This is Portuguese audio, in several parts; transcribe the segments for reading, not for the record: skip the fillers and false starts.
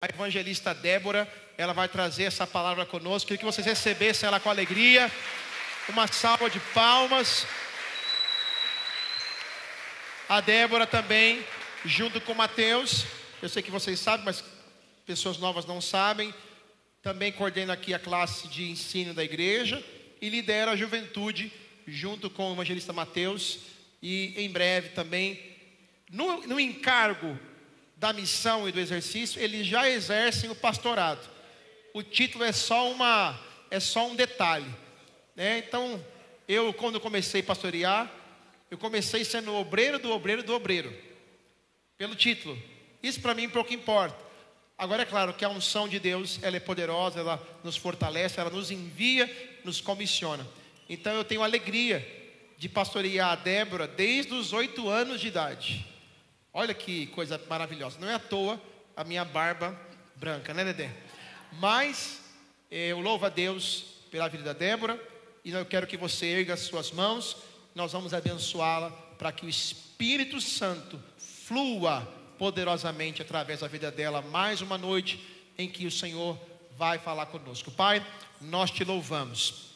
A evangelista Débora, ela vai trazer essa palavra conosco. Queria que vocês recebessem ela com alegria. Uma salva de palmas. A Débora também, junto com o Mateus. Eu sei que vocês sabem, mas pessoas novas não sabem. Também coordena aqui a classe de ensino da igreja e lidera a juventude junto com o evangelista Mateus. E em breve também, no encargo da missão e do exercício, eles já exercem o pastorado. O título é só um detalhe, né? Então, quando comecei a pastorear, eu comecei sendo obreiro do obreiro do obreiro, pelo título. Isso para mim pouco importa. Agora é claro que a unção de Deus, ela é poderosa, ela nos fortalece, ela nos envia, nos comissiona. Então eu tenho alegria de pastorear a Débora desde os 8 anos de idade. Olha que coisa maravilhosa. Não é à toa a minha barba branca, né, Dedé? Mas eu louvo a Deus pela vida da Débora. E eu quero que você erga as suas mãos. Nós vamos abençoá-la para que o Espírito Santo flua poderosamente através da vida dela. Mais uma noite em que o Senhor vai falar conosco. Pai, nós te louvamos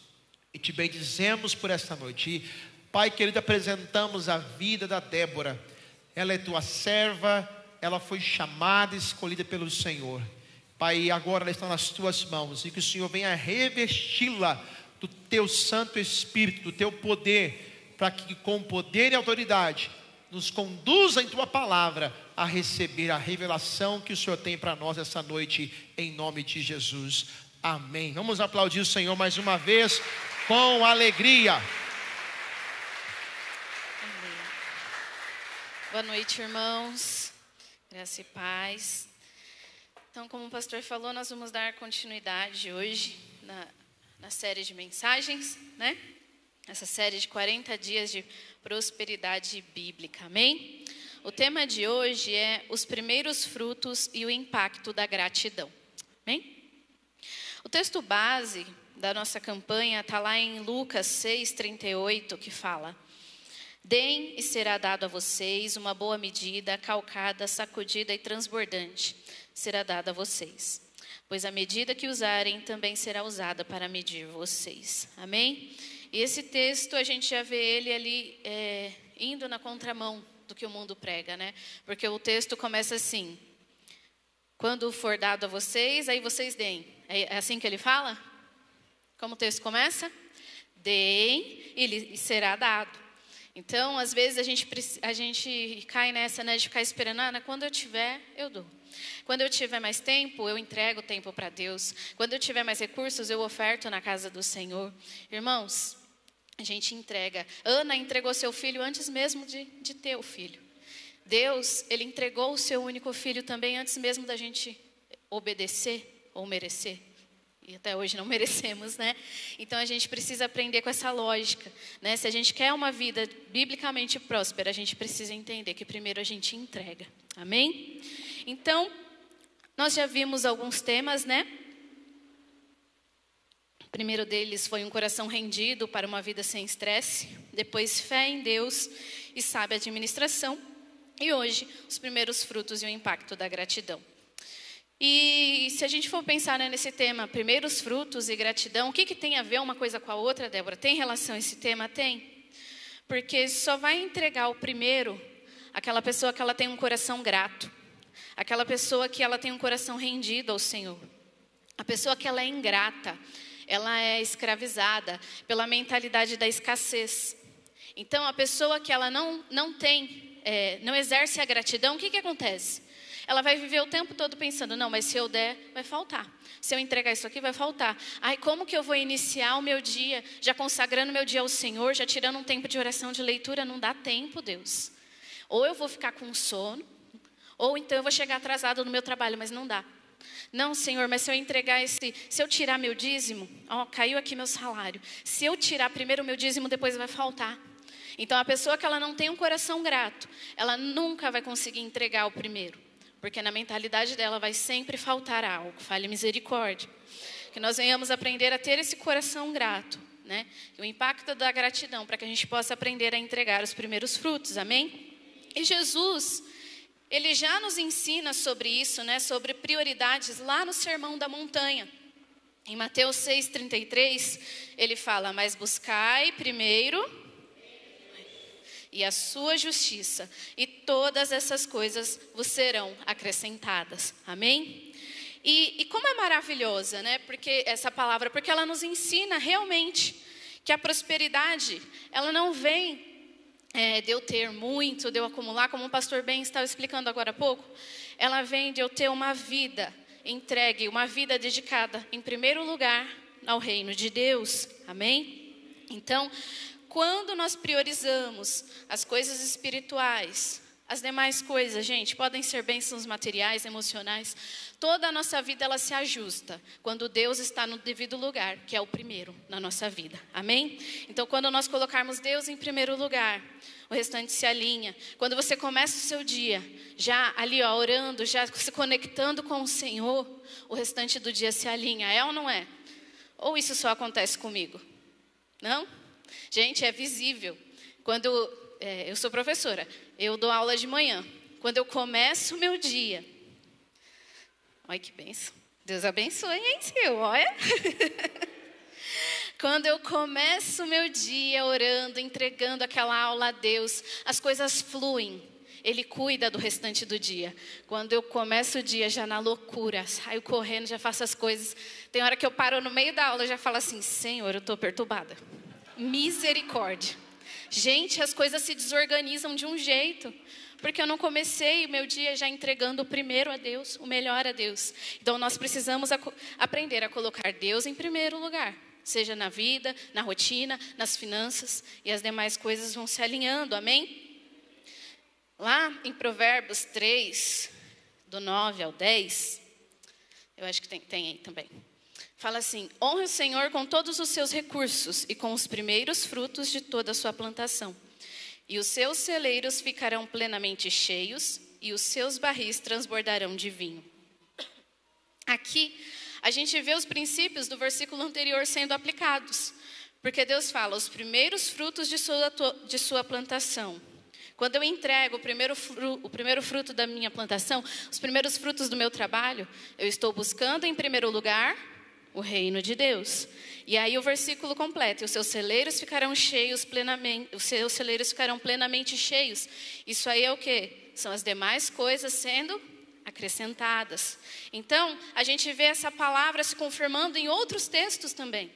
e te bendizemos por esta noite. E, Pai querido, apresentamos a vida da Débora. Ela é tua serva, ela foi chamada e escolhida pelo Senhor. Pai, agora ela está nas tuas mãos. E que o Senhor venha revesti-la do teu Santo Espírito, do teu poder, para que com poder e autoridade nos conduza em tua palavra a receber a revelação que o Senhor tem para nós essa noite, em nome de Jesus. Amém. Vamos aplaudir o Senhor mais uma vez com alegria. Boa noite, irmãos. Graça e paz. Então, como o pastor falou, nós vamos dar continuidade hoje na série de mensagens, né? Essa série de 40 dias de prosperidade bíblica, amém? O tema de hoje é os primeiros frutos e o impacto da gratidão, amém? O texto base da nossa campanha está lá em Lucas 6:38, que fala: deem e será dado a vocês uma boa medida, calcada, sacudida e transbordante, será dada a vocês. Pois a medida que usarem também será usada para medir vocês. Amém? E esse texto a gente já vê ele ali indo na contramão do que o mundo prega, né? Porque o texto começa assim: quando for dado a vocês, aí vocês deem. É assim que ele fala? Como o texto começa? Deem e lhe será dado. Então, às vezes a gente cai nessa, né, de ficar esperando, quando eu tiver, eu dou. Quando eu tiver mais tempo, eu entrego tempo para Deus. Quando eu tiver mais recursos, eu oferto na casa do Senhor. Irmãos, a gente entrega. Ana entregou seu filho antes mesmo de ter o filho. Deus, Ele entregou o seu único filho também antes mesmo da gente obedecer ou merecer. E até hoje não merecemos, né? Então a gente precisa aprender com essa lógica, né? Se a gente quer uma vida biblicamente próspera, a gente precisa entender que primeiro a gente entrega. Amém? Então, nós já vimos alguns temas, né? O primeiro deles foi um coração rendido para uma vida sem estresse. Depois, fé em Deus e sábia administração. E hoje, os primeiros frutos e o impacto da gratidão. E se a gente for pensar, né, nesse tema, primeiros frutos e gratidão, o que tem a ver uma coisa com a outra, Débora? Tem relação esse tema? Tem. Porque só vai entregar o primeiro aquela pessoa que ela tem um coração grato. Aquela pessoa que ela tem um coração rendido ao Senhor. A pessoa que ela é ingrata, ela é escravizada pela mentalidade da escassez. Então, a pessoa que ela não exerce a gratidão, o que acontece? Ela vai viver o tempo todo pensando, não, mas se eu der, vai faltar. Se eu entregar isso aqui, vai faltar. Ai, como que eu vou iniciar o meu dia, já consagrando meu dia ao Senhor, já tirando um tempo de oração, de leitura? Não dá tempo, Deus. Ou eu vou ficar com sono, ou então eu vou chegar atrasado no meu trabalho, mas não dá. Não, Senhor, mas se eu entregar se eu tirar meu dízimo, caiu aqui meu salário. Se eu tirar primeiro o meu dízimo, depois vai faltar. Então, a pessoa que ela não tem um coração grato, ela nunca vai conseguir entregar o primeiro. Porque na mentalidade dela vai sempre faltar algo. Fale misericórdia. Que nós venhamos aprender a ter esse coração grato, né? E o impacto da gratidão, para que a gente possa aprender a entregar os primeiros frutos, amém? E Jesus, ele já nos ensina sobre isso, né? Sobre prioridades lá no Sermão da Montanha. Em Mateus 6,33, ele fala, mas buscai primeiro e a sua justiça, e todas essas coisas vos serão acrescentadas. Amém? E como é maravilhosa, né? Porque essa palavra, porque ela nos ensina realmente que a prosperidade, ela não vem de eu ter muito, de eu acumular, como o pastor Ben estava explicando agora há pouco. Ela vem de eu ter uma vida entregue, uma vida dedicada, em primeiro lugar, ao reino de Deus. Amém? Então, quando nós priorizamos as coisas espirituais, as demais coisas, gente, podem ser bênçãos materiais, emocionais, toda a nossa vida ela se ajusta quando Deus está no devido lugar, que é o primeiro na nossa vida. Amém? Então, quando nós colocarmos Deus em primeiro lugar, o restante se alinha. Quando você começa o seu dia, já ali ó, orando, já se conectando com o Senhor, o restante do dia se alinha. É ou não é? Ou isso só acontece comigo? Não? Gente, é visível. Quando eu sou professora, eu dou aula de manhã. Quando eu começo o meu dia, olha que bênção. Deus abençoe, hein, Sil? Olha. Quando eu começo o meu dia orando, entregando aquela aula a Deus, as coisas fluem. Ele cuida do restante do dia. Quando eu começo o dia já na loucura, saio correndo, já faço as coisas. Tem hora que eu paro no meio da aula e já falo assim, Senhor, eu estou perturbada. Misericórdia. Gente, as coisas se desorganizam de um jeito, porque eu não comecei o meu dia já entregando o primeiro a Deus, o melhor a Deus. Então nós precisamos aprender a colocar Deus em primeiro lugar, seja na vida, na rotina, nas finanças, e as demais coisas vão se alinhando, amém? Lá em Provérbios 3, do 9 ao 10, eu acho que tem aí também. Fala assim, honre o Senhor com todos os seus recursos e com os primeiros frutos de toda a sua plantação. E os seus celeiros ficarão plenamente cheios e os seus barris transbordarão de vinho. Aqui, a gente vê os princípios do versículo anterior sendo aplicados. Porque Deus fala, os primeiros frutos de sua plantação. Quando eu entrego o primeiro fruto da minha plantação, os primeiros frutos do meu trabalho, eu estou buscando em primeiro lugar o reino de Deus. E aí o versículo completa, os seus celeiros ficarão cheios plenamente, os seus celeiros ficarão plenamente cheios. Isso aí é o quê? São as demais coisas sendo acrescentadas. Então, a gente vê essa palavra se confirmando em outros textos também.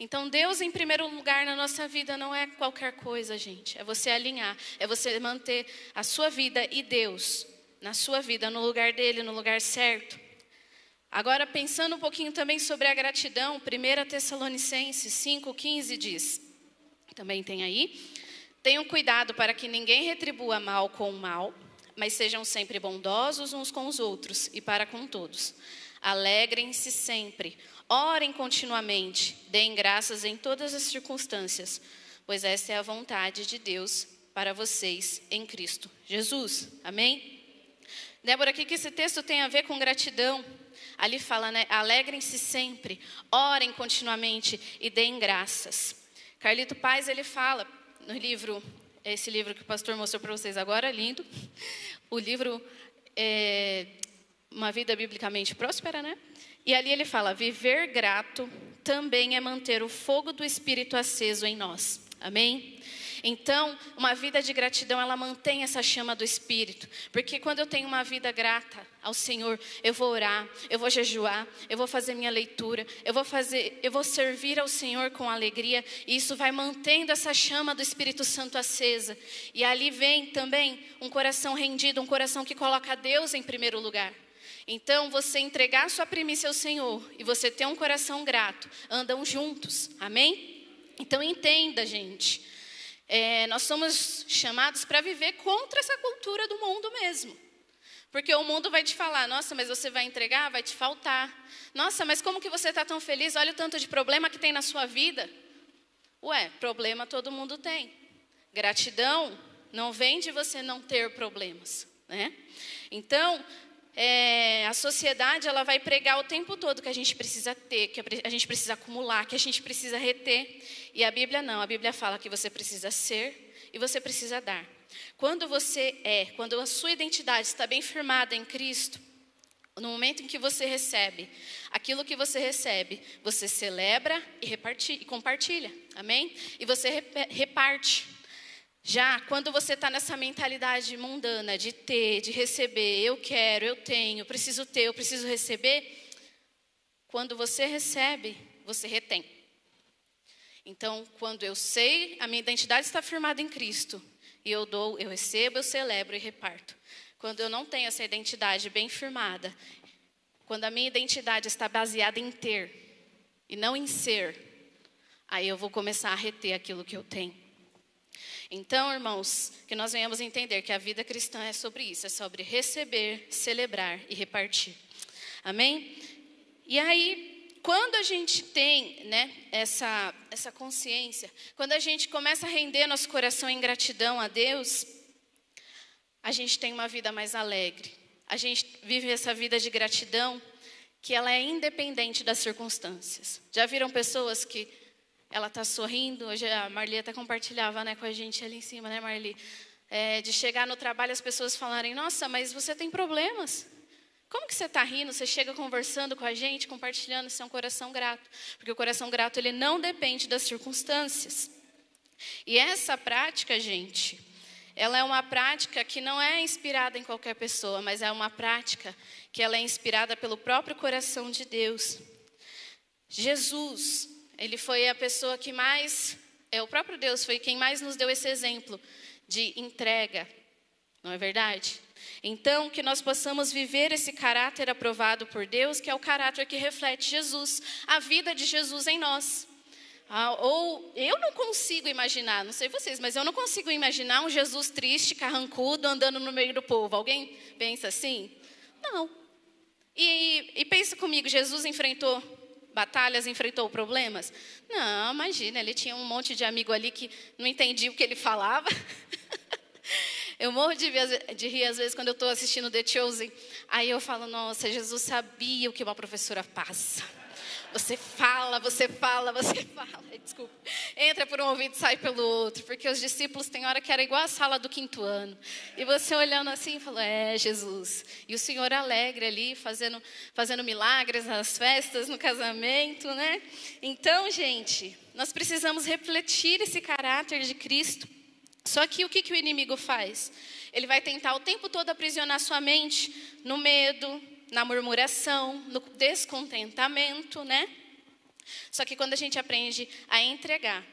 Então, Deus em primeiro lugar na nossa vida não é qualquer coisa, gente. É você alinhar, é você manter a sua vida e Deus na sua vida, no lugar dele, no lugar certo. Agora, pensando um pouquinho também sobre a gratidão, 1 Tessalonicenses 5,15 diz, também tem aí, tenham cuidado para que ninguém retribua mal com o mal, mas sejam sempre bondosos uns com os outros e para com todos. Alegrem-se sempre, orem continuamente, deem graças em todas as circunstâncias, pois essa é a vontade de Deus para vocês em Cristo Jesus. Amém? Débora, o que esse texto tem a ver com gratidão? Ali fala, né? Alegrem-se sempre, orem continuamente e deem graças. Carlito Paz, ele fala no livro, esse livro que o pastor mostrou para vocês agora, lindo. O livro Uma Vida Biblicamente Próspera, né? E ali ele fala, viver grato também é manter o fogo do Espírito aceso em nós. Amém? Então, uma vida de gratidão, ela mantém essa chama do Espírito. Porque quando eu tenho uma vida grata ao Senhor, eu vou orar, eu vou jejuar, eu vou fazer minha leitura, eu vou servir ao Senhor com alegria. E isso vai mantendo essa chama do Espírito Santo acesa. E ali vem também um coração rendido, um coração que coloca Deus em primeiro lugar. Então, você entregar sua primícia ao Senhor e você ter um coração grato, andam juntos. Amém? Então, entenda, gente. Nós somos chamados para viver contra essa cultura do mundo mesmo. Porque o mundo vai te falar, nossa, mas você vai entregar, vai te faltar. Nossa, mas como que você está tão feliz? Olha o tanto de problema que tem na sua vida. Ué, problema todo mundo tem. Gratidão não vem de você não ter problemas, né? Então, a sociedade ela vai pregar o tempo todo que a gente precisa ter, que a gente precisa acumular, que a gente precisa reter. E a Bíblia não, a Bíblia fala que você precisa ser e você precisa dar. Quando quando a sua identidade está bem firmada em Cristo, no momento em que você recebe aquilo que você recebe, você celebra e compartilha, amém? E você reparte. Já quando você está nessa mentalidade mundana de ter, de receber, eu quero, eu tenho, eu preciso ter, eu preciso receber, quando você recebe, você retém. Então, quando eu sei, a minha identidade está firmada em Cristo, e eu dou, eu recebo, eu celebro e reparto. Quando eu não tenho essa identidade bem firmada, quando a minha identidade está baseada em ter e não em ser, aí eu vou começar a reter aquilo que eu tenho. Então, irmãos, que nós venhamos entender que a vida cristã é sobre isso, é sobre receber, celebrar e repartir. Amém? E aí, quando a gente tem, né, essa consciência, quando a gente começa a render nosso coração em gratidão a Deus, a gente tem uma vida mais alegre. A gente vive essa vida de gratidão que ela é independente das circunstâncias. Já viram pessoas que ela está sorrindo? Hoje a Marli até compartilhava, né, com a gente ali em cima, né, Marli? De chegar no trabalho as pessoas falarem, nossa, mas você tem problemas. Como que você está rindo? Você chega conversando com a gente, compartilhando, isso é um coração grato. Porque o coração grato, ele não depende das circunstâncias. E essa prática, gente, ela é uma prática que não é inspirada em qualquer pessoa, mas é uma prática que ela é inspirada pelo próprio coração de Deus. Jesus, ele foi a pessoa que mais, o próprio Deus foi quem mais nos deu esse exemplo de entrega, não é verdade? Então, que nós possamos viver esse caráter aprovado por Deus, que é o caráter que reflete Jesus, a vida de Jesus em nós. Ou eu não consigo imaginar, não sei vocês, mas eu não consigo imaginar um Jesus triste, carrancudo, andando no meio do povo. Alguém pensa assim? Não. E pensa comigo, Jesus enfrentou batalhas, enfrentou problemas? Não, imagina, ele tinha um monte de amigo ali que não entendia o que ele falava. Eu morro de rir às vezes quando eu estou assistindo The Chosen. Aí eu falo, nossa, Jesus sabia o que uma professora passa. Você fala. Desculpa. Entra por um ouvido e sai pelo outro. Porque os discípulos tem hora que era igual a sala do 5º ano. E você olhando assim, falou, Jesus. E o Senhor alegre ali, fazendo milagres nas festas, no casamento, né? Então, gente, nós precisamos refletir esse caráter de Cristo. Só que o que o inimigo faz? Ele vai tentar o tempo todo aprisionar sua mente no medo, na murmuração, no descontentamento, né? Só que quando a gente aprende a entregar,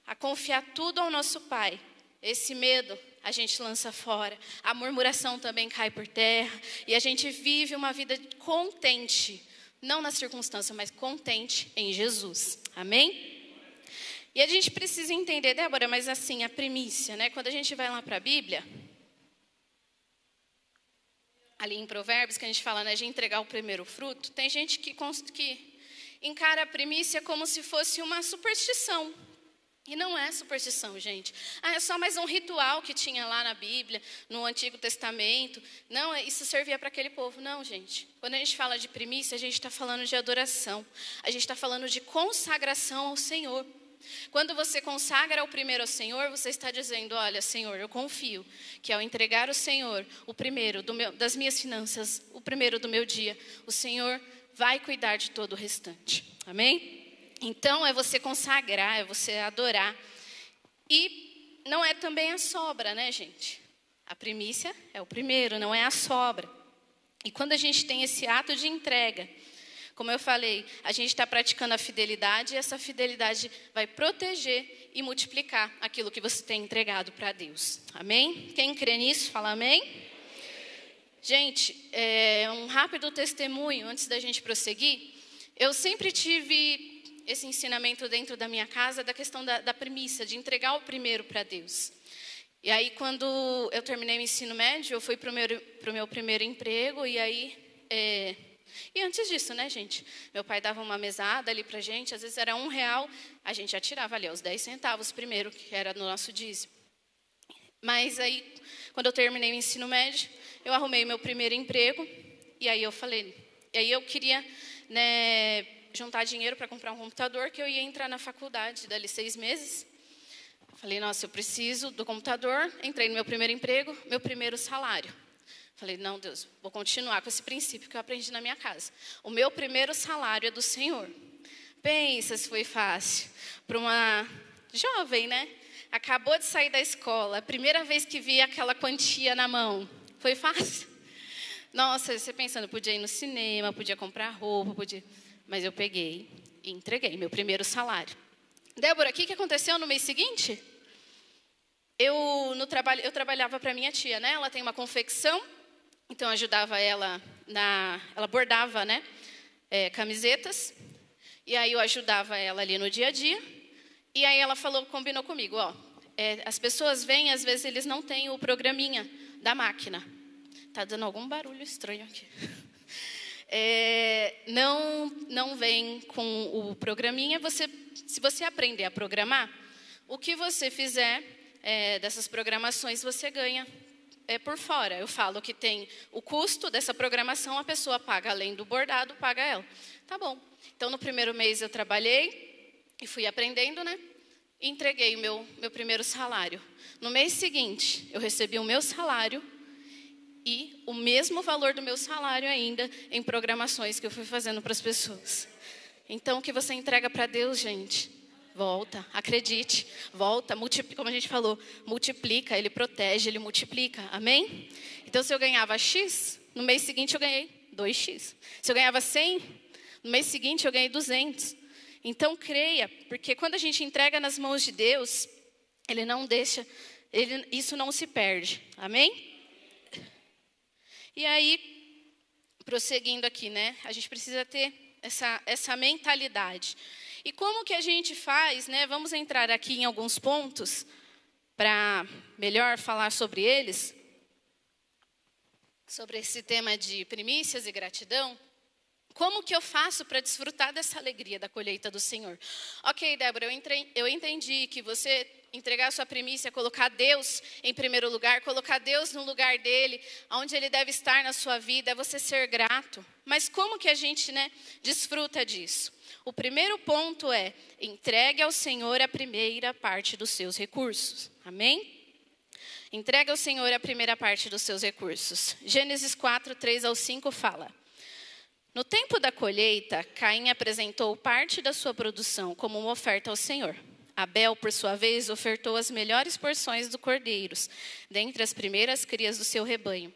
a confiar tudo ao nosso Pai, esse medo a gente lança fora, a murmuração também cai por terra, e a gente vive uma vida contente, não na circunstância, mas contente em Jesus. Amém? E a gente precisa entender, Débora, mas assim, a primícia, né? Quando a gente vai lá para a Bíblia, ali em Provérbios, que a gente fala, né, de entregar o primeiro fruto, tem gente que encara a primícia como se fosse uma superstição. E não é superstição, gente. É só mais um ritual que tinha lá na Bíblia, no Antigo Testamento. Não, isso servia para aquele povo. Não, gente. Quando a gente fala de primícia, a gente está falando de adoração. A gente está falando de consagração ao Senhor. Quando você consagra o primeiro ao Senhor, você está dizendo, olha, Senhor, eu confio que ao entregar ao Senhor o primeiro das minhas finanças, o primeiro do meu dia, o Senhor vai cuidar de todo o restante. Amém? Então, é você consagrar, é você adorar. E não é também a sobra, né, gente? A primícia é o primeiro, não é a sobra. E quando a gente tem esse ato de entrega, como eu falei, a gente está praticando a fidelidade e essa fidelidade vai proteger e multiplicar aquilo que você tem entregado para Deus. Amém? Quem crê nisso, fala amém? Gente, um rápido testemunho antes da gente prosseguir. Eu sempre tive esse ensinamento dentro da minha casa da questão da primícia, de entregar o primeiro para Deus. E aí, quando eu terminei o ensino médio, eu fui para o meu primeiro emprego e aí... E antes disso, né, gente? Meu pai dava uma mesada ali pra gente, às vezes era R$1, a gente já tirava ali os 10 centavos primeiro, que era no nosso dízimo. Mas aí, quando eu terminei o ensino médio, eu arrumei meu primeiro emprego, e aí eu queria, né, juntar dinheiro para comprar um computador, que eu ia entrar na faculdade dali 6 meses. Falei, nossa, eu preciso do computador. Entrei no meu primeiro emprego, meu primeiro salário. Falei, não, Deus, vou continuar com esse princípio que eu aprendi na minha casa. O meu primeiro salário é do Senhor. Pensa se foi fácil. Para uma jovem, né? Acabou de sair da escola, a primeira vez que vi aquela quantia na mão. Foi fácil? Nossa, você pensando, podia ir no cinema, podia comprar roupa, podia... Mas eu peguei e entreguei meu primeiro salário. Débora, o que aconteceu no mês seguinte? Eu trabalhava para minha tia, né? Ela tem uma confecção, então eu ajudava ela ela bordava, né? Camisetas. E aí eu ajudava ela ali no dia a dia. E aí ela combinou comigo, ó, as pessoas vêm, às vezes eles não têm o programinha da máquina. Tá dando algum barulho estranho aqui. Não vem com o programinha. Se você aprender a programar, o que você fizer dessas programações, você ganha por fora. Eu falo que tem o custo dessa programação, a pessoa paga, além do bordado, paga ela. Tá bom. Então, no primeiro mês eu trabalhei e fui aprendendo, né? E entreguei o meu primeiro salário. No mês seguinte, eu recebi o meu salário e o mesmo valor do meu salário ainda em programações que eu fui fazendo para as pessoas. Então, o que você entrega para Deus, gente, volta, acredite, volta, multiplica, como a gente falou, multiplica, Ele protege, Ele multiplica, amém? Então, se eu ganhava X, no mês seguinte eu ganhei 2X. Se eu ganhava 100, no mês seguinte eu ganhei 200. Então, creia, porque quando a gente entrega nas mãos de Deus, Ele não deixa, isso não se perde, amém? E aí, prosseguindo aqui, né? A gente precisa ter essa mentalidade. E como que a gente faz, né? Vamos entrar aqui em alguns pontos para melhor falar sobre eles. Sobre esse tema de primícias e gratidão. Como que eu faço para desfrutar dessa alegria da colheita do Senhor? Ok, Débora, eu entendi que você entregar a sua primícia, colocar Deus em primeiro lugar, colocar Deus no lugar dele, onde ele deve estar na sua vida, é você ser grato. Mas como que a gente, né, desfruta disso? O primeiro ponto é, entregue ao Senhor a primeira parte dos seus recursos. Amém? Entregue ao Senhor a primeira parte dos seus recursos. Gênesis 4, 3-5 fala: no tempo da colheita, Caim apresentou parte da sua produção como uma oferta ao Senhor. Abel, por sua vez, ofertou as melhores porções do cordeiros, dentre as primeiras crias do seu rebanho.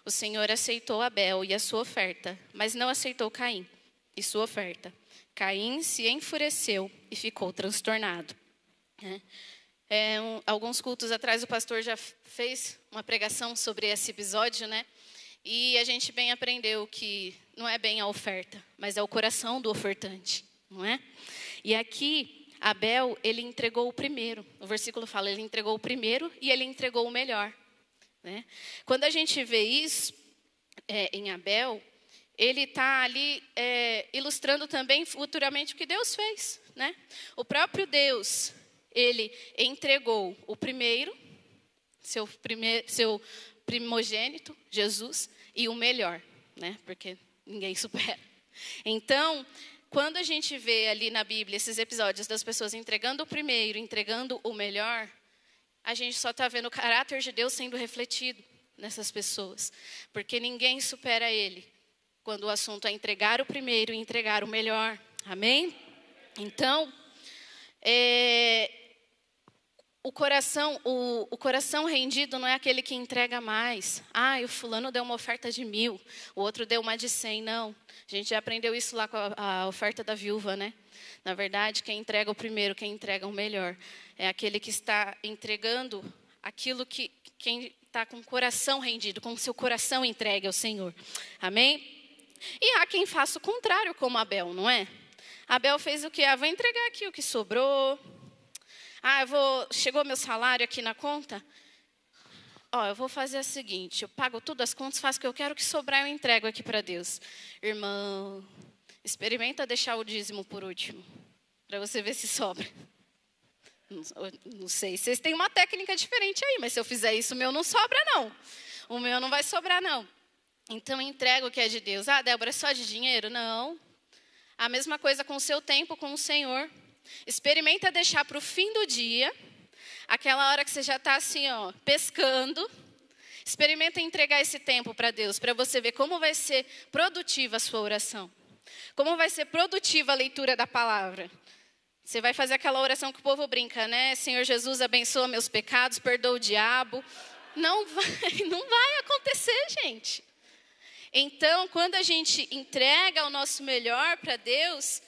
O Senhor aceitou Abel e a sua oferta, mas não aceitou Caim e sua oferta. Caim se enfureceu e ficou transtornado. Alguns cultos atrás, o pastor já fez uma pregação sobre esse episódio, né? E a gente bem aprendeu que não é bem a oferta, mas é o coração do ofertante, não é? E aqui, Abel, ele entregou o primeiro. O versículo fala, ele entregou o primeiro e ele entregou o melhor, né? Quando a gente vê isso em Abel, ele está ali ilustrando também futuramente o que Deus fez, né? O próprio Deus, ele entregou o primeiro, seu primogênito, Jesus, e o melhor, né? Porque ninguém supera. Então, quando a gente vê ali na Bíblia esses episódios das pessoas entregando o primeiro, entregando o melhor, a gente só está vendo o caráter de Deus sendo refletido nessas pessoas. Porque ninguém supera Ele quando o assunto é entregar o primeiro e entregar o melhor. Amém? Então, o coração rendido não é aquele que entrega mais. O fulano deu uma oferta de 1.000, o outro deu uma de 100, não. A gente já aprendeu isso lá com a oferta da viúva, né? Na verdade, quem entrega o primeiro, quem entrega o melhor, é aquele que está entregando aquilo que quem está com o coração rendido, com o seu coração entregue ao Senhor. Amém? E há quem faça o contrário, como Abel, não é? Abel fez o quê? Vou entregar aqui o que sobrou. Chegou meu salário aqui na conta. Eu vou fazer o seguinte, eu pago tudo as contas, faço o que eu quero, o que sobrar eu entrego aqui para Deus. Irmão, experimenta deixar o dízimo por último, para você ver se sobra. Não sei, vocês têm uma técnica diferente aí, mas se eu fizer isso, o meu não sobra não. O meu não vai sobrar não. Então, entrega o que é de Deus. Débora, é só de dinheiro? Não. A mesma coisa com o seu tempo com o Senhor. Experimenta deixar para o fim do dia Aquela hora que você já está assim, ó, pescando. Experimenta entregar esse tempo para Deus, para você ver como vai ser produtiva a sua oração. Como vai ser produtiva a leitura da palavra. Você vai fazer aquela oração que o povo brinca, né? Senhor Jesus, abençoa meus pecados, perdoa o diabo. Não vai acontecer, gente. Então, quando a gente entrega o nosso melhor para Deus,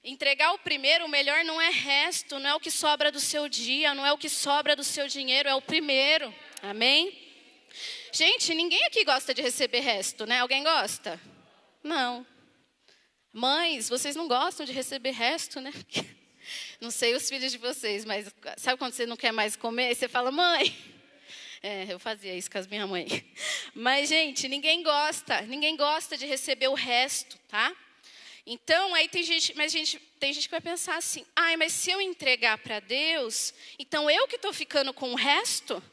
entregar o primeiro, o melhor não é resto, não é o que sobra do seu dia, não é o que sobra do seu dinheiro, é o primeiro. Amém? Gente, ninguém aqui gosta de receber resto, né? Alguém gosta? Não. Mães, vocês não gostam de receber resto, né? Não sei os filhos de vocês, mas sabe quando você não quer mais comer? Você fala, mãe. Eu fazia isso com as minha mãe. Mas, gente, ninguém gosta de receber o resto, tá? Então, aí tem gente que vai pensar assim, mas se eu entregar para Deus, então eu que estou ficando com o resto?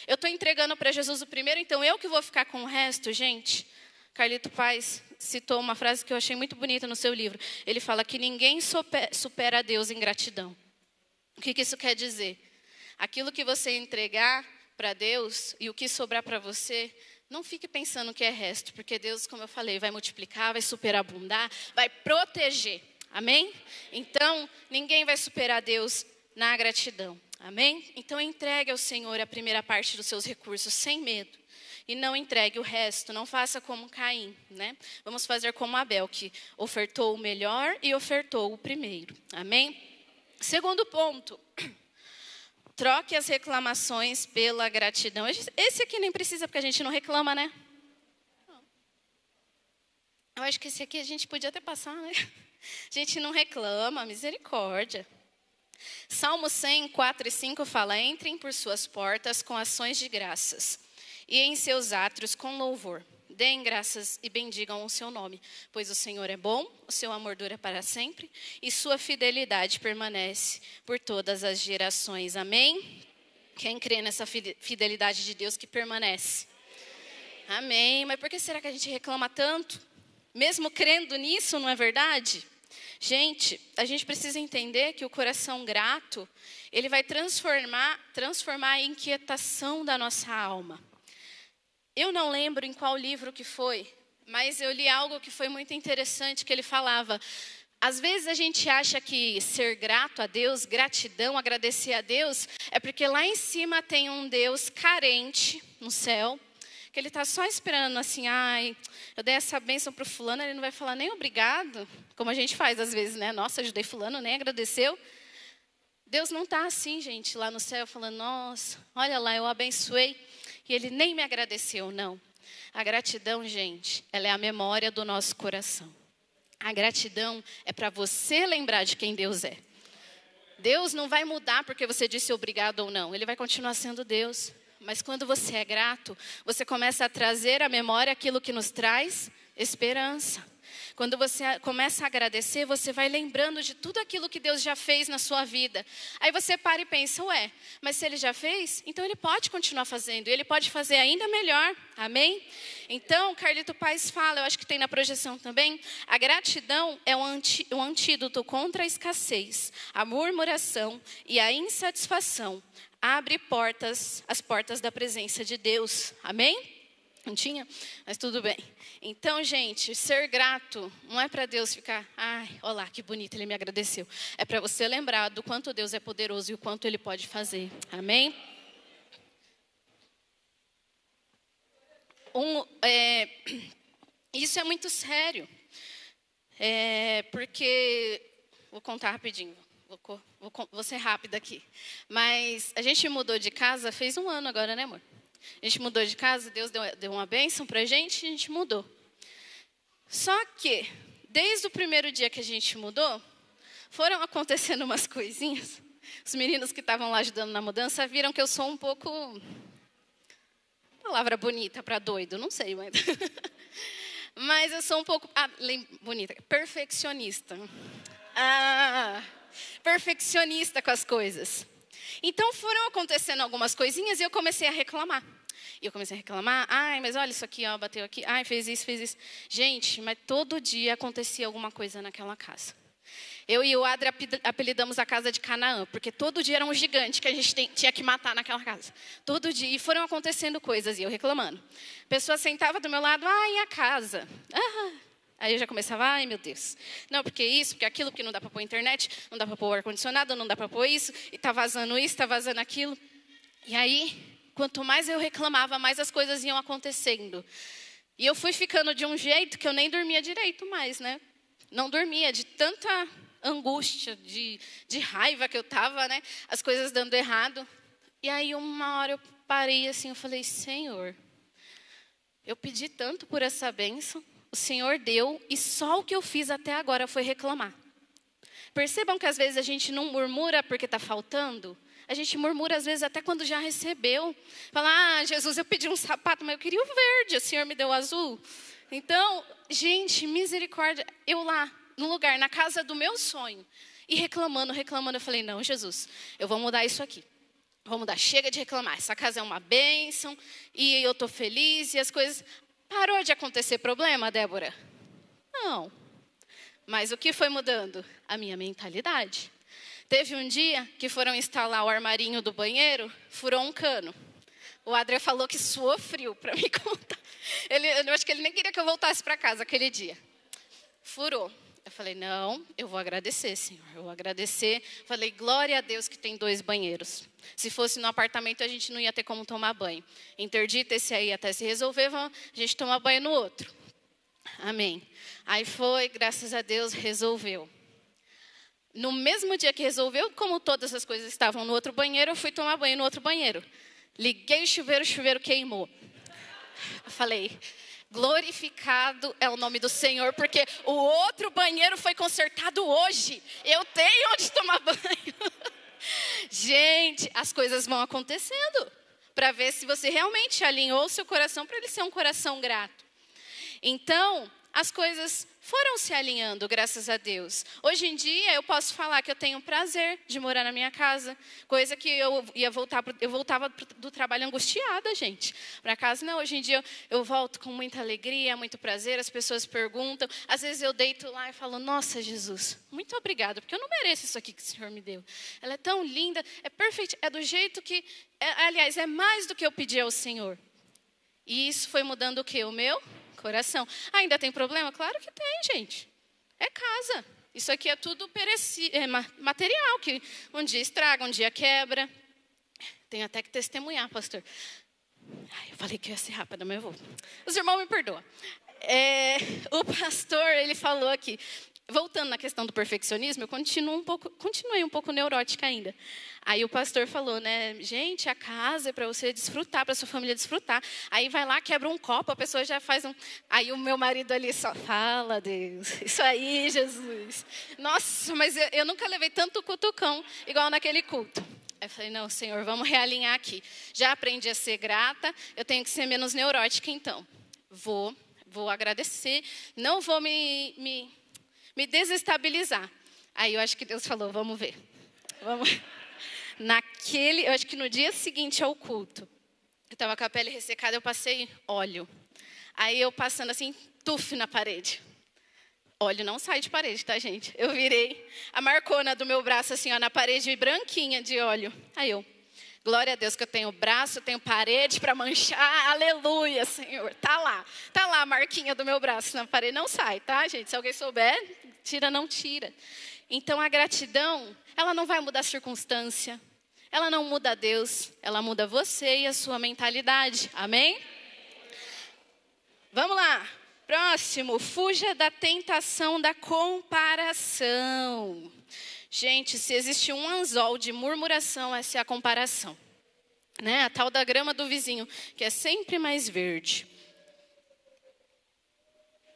Eu estou entregando para Jesus o primeiro, então eu que vou ficar com o resto, gente. Carlito Paz citou uma frase que eu achei muito bonita no seu livro. Ele fala que ninguém supera a Deus em gratidão. O que isso quer dizer? Aquilo que você entregar para Deus e o que sobrar para você, não fique pensando que é resto, porque Deus, como eu falei, vai multiplicar, vai superabundar, vai proteger. Amém? Então, ninguém vai superar Deus na gratidão. Amém? Então entregue ao Senhor a primeira parte dos seus recursos sem medo. E não entregue o resto, não faça como Caim, né? Vamos fazer como Abel, que ofertou o melhor e ofertou o primeiro. Amém? Segundo ponto, troque as reclamações pela gratidão. Esse aqui nem precisa, porque a gente não reclama, né? Eu acho que esse aqui a gente podia até passar, né? A gente não reclama, misericórdia. Salmo 100, 4 e 5 fala, entrem por suas portas com ações de graças, e em seus átrios com louvor. Deem graças e bendigam o seu nome, pois o Senhor é bom, o seu amor dura para sempre, e sua fidelidade permanece por todas as gerações. Amém? Quem crê nessa fidelidade de Deus que permanece? Amém. Mas por que será que a gente reclama tanto? Mesmo crendo nisso, não é verdade? Gente, a gente precisa entender que o coração grato, ele vai transformar a inquietação da nossa alma. Eu não lembro em qual livro que foi, mas eu li algo que foi muito interessante, que ele falava, às vezes a gente acha que ser grato a Deus, gratidão, agradecer a Deus, é porque lá em cima tem um Deus carente no céu, que ele está só esperando assim, eu dei essa bênção para o fulano, ele não vai falar nem obrigado, como a gente faz às vezes, né? Nossa, ajudei fulano, nem agradeceu. Deus não está assim, gente, lá no céu, falando, nossa, olha lá, eu abençoei, e ele nem me agradeceu, não. A gratidão, gente, ela é a memória do nosso coração. A gratidão é para você lembrar de quem Deus é. Deus não vai mudar porque você disse obrigado ou não, ele vai continuar sendo Deus. Mas quando você é grato, você começa a trazer à memória aquilo que nos traz esperança. Quando você começa a agradecer, você vai lembrando de tudo aquilo que Deus já fez na sua vida. Aí você para e pensa, mas se Ele já fez, então Ele pode continuar fazendo. E Ele pode fazer ainda melhor. Amém? Então, Carlito Paz fala, eu acho que tem na projeção também, a gratidão é um antídoto contra a escassez, a murmuração e a insatisfação. Abre as portas da presença de Deus. Amém? Não tinha? Mas tudo bem. Então, gente, ser grato não é para Deus ficar, olha lá, que bonito, Ele me agradeceu. É para você lembrar do quanto Deus é poderoso e o quanto Ele pode fazer. Amém? Isso é muito sério. Porque, vou contar rapidinho. Vou ser rápida aqui. Mas a gente mudou de casa fez 1 ano agora, né, amor? A gente mudou de casa, Deus deu uma bênção pra gente e a gente mudou. Só que, desde o primeiro dia que a gente mudou, foram acontecendo umas coisinhas. Os meninos que estavam lá ajudando na mudança viram que eu sou um pouco... Palavra bonita para doido, não sei, mas... Mas eu sou um pouco... bonita, perfeccionista. Perfeccionista com as coisas. Então foram acontecendo algumas coisinhas e eu comecei a reclamar. Mas olha isso aqui, bateu aqui, fez isso. Gente, mas todo dia acontecia alguma coisa naquela casa. Eu e o Adri apelidamos a casa de Canaã, porque todo dia era um gigante que a gente tinha que matar naquela casa. Todo dia. E foram acontecendo coisas, e eu reclamando. A pessoa sentava do meu lado, e a casa? Aí eu já começava, ai meu Deus. Não, porque isso, porque aquilo, porque não dá para pôr internet, não dá para pôr ar-condicionado, não dá para pôr isso, e tá vazando isso, tá vazando aquilo. E aí, quanto mais eu reclamava, mais as coisas iam acontecendo. E eu fui ficando de um jeito que eu nem dormia direito mais, né? Não dormia, de tanta angústia, de raiva que eu estava, né? As coisas dando errado. E aí uma hora eu parei assim, eu falei, Senhor, eu pedi tanto por essa bênção, o Senhor deu, e só o que eu fiz até agora foi reclamar. Percebam que às vezes a gente não murmura porque está faltando. A gente murmura às vezes até quando já recebeu. Fala, Jesus, eu pedi um sapato, mas eu queria o verde, o Senhor me deu o azul. Então, gente, misericórdia, eu lá, no lugar, na casa do meu sonho, e reclamando, eu falei, não, Jesus, eu vou mudar isso aqui. Vou mudar, chega de reclamar, essa casa é uma bênção, e eu estou feliz, e as coisas... Parou de acontecer problema, Débora? Não. Mas o que foi mudando? A minha mentalidade. Teve um dia que foram instalar o armarinho do banheiro, furou um cano. O Adria falou que suou frio para me contar. Eu acho que ele nem queria que eu voltasse para casa aquele dia. Furou. Eu falei, não, eu vou agradecer, Senhor. Eu vou agradecer. Falei, glória a Deus que tem 2 banheiros. Se fosse no apartamento, a gente não ia ter como tomar banho. Interdita esse aí até se resolver, a gente toma banho no outro. Amém. Aí foi, graças a Deus, resolveu. No mesmo dia que resolveu, como todas as coisas estavam no outro banheiro, eu fui tomar banho no outro banheiro. Liguei o chuveiro queimou. Eu falei, glorificado é o nome do Senhor, porque o outro banheiro foi consertado hoje. Eu tenho onde tomar banho. Gente, as coisas vão acontecendo para ver se você realmente alinhou o seu coração para ele ser um coração grato. Então, as coisas foram se alinhando, graças a Deus. Hoje em dia, eu posso falar que eu tenho prazer de morar na minha casa. Coisa que eu voltava do trabalho angustiada, gente. Para casa, não. Hoje em dia, eu volto com muita alegria, muito prazer. As pessoas perguntam. Às vezes, eu deito lá e falo, nossa, Jesus, muito obrigada, porque eu não mereço isso aqui que o Senhor me deu. Ela é tão linda, é perfeita, é do jeito que... aliás, é mais do que eu pedi ao Senhor. E isso foi mudando o quê? O meu coração. Ainda tem problema? Claro que tem, gente. É casa. Isso aqui é tudo material, que um dia estraga, um dia quebra. Tenho até que testemunhar, pastor. Eu falei que ia ser rápida, mas eu vou. Os irmãos me perdoam. O pastor, ele falou aqui, voltando na questão do perfeccionismo, eu continuei um pouco neurótica ainda. Aí o pastor falou, né, gente, a casa é para você desfrutar, para sua família desfrutar. Aí vai lá, quebra um copo, a pessoa já faz um... Aí o meu marido ali só, fala, Deus, isso aí, Jesus. Nossa, mas eu nunca levei tanto cutucão igual naquele culto. Aí eu falei, não, Senhor, vamos realinhar aqui. Já aprendi a ser grata, eu tenho que ser menos neurótica, então. Vou agradecer, não vou me desestabilizar. Aí eu acho que Deus falou, vamos ver. Eu acho que no dia seguinte ao culto, eu estava com a pele ressecada, eu passei óleo. Aí eu passando assim, tuf na parede. Óleo não sai de parede, tá, gente? Eu virei a marcona do meu braço assim, ó, na parede branquinha de óleo. Aí eu, glória a Deus que eu tenho braço, eu tenho parede para manchar, aleluia, Senhor. Tá lá a marquinha do meu braço na parede, não sai, tá, gente? Se alguém souber, tira, não tira. Então a gratidão, ela não vai mudar a circunstância, ela não muda Deus, ela muda você e a sua mentalidade, amém? Vamos lá, próximo, fuja da tentação da comparação. Gente, se existe um anzol de murmuração, essa é a comparação. Né? A tal da grama do vizinho, que é sempre mais verde.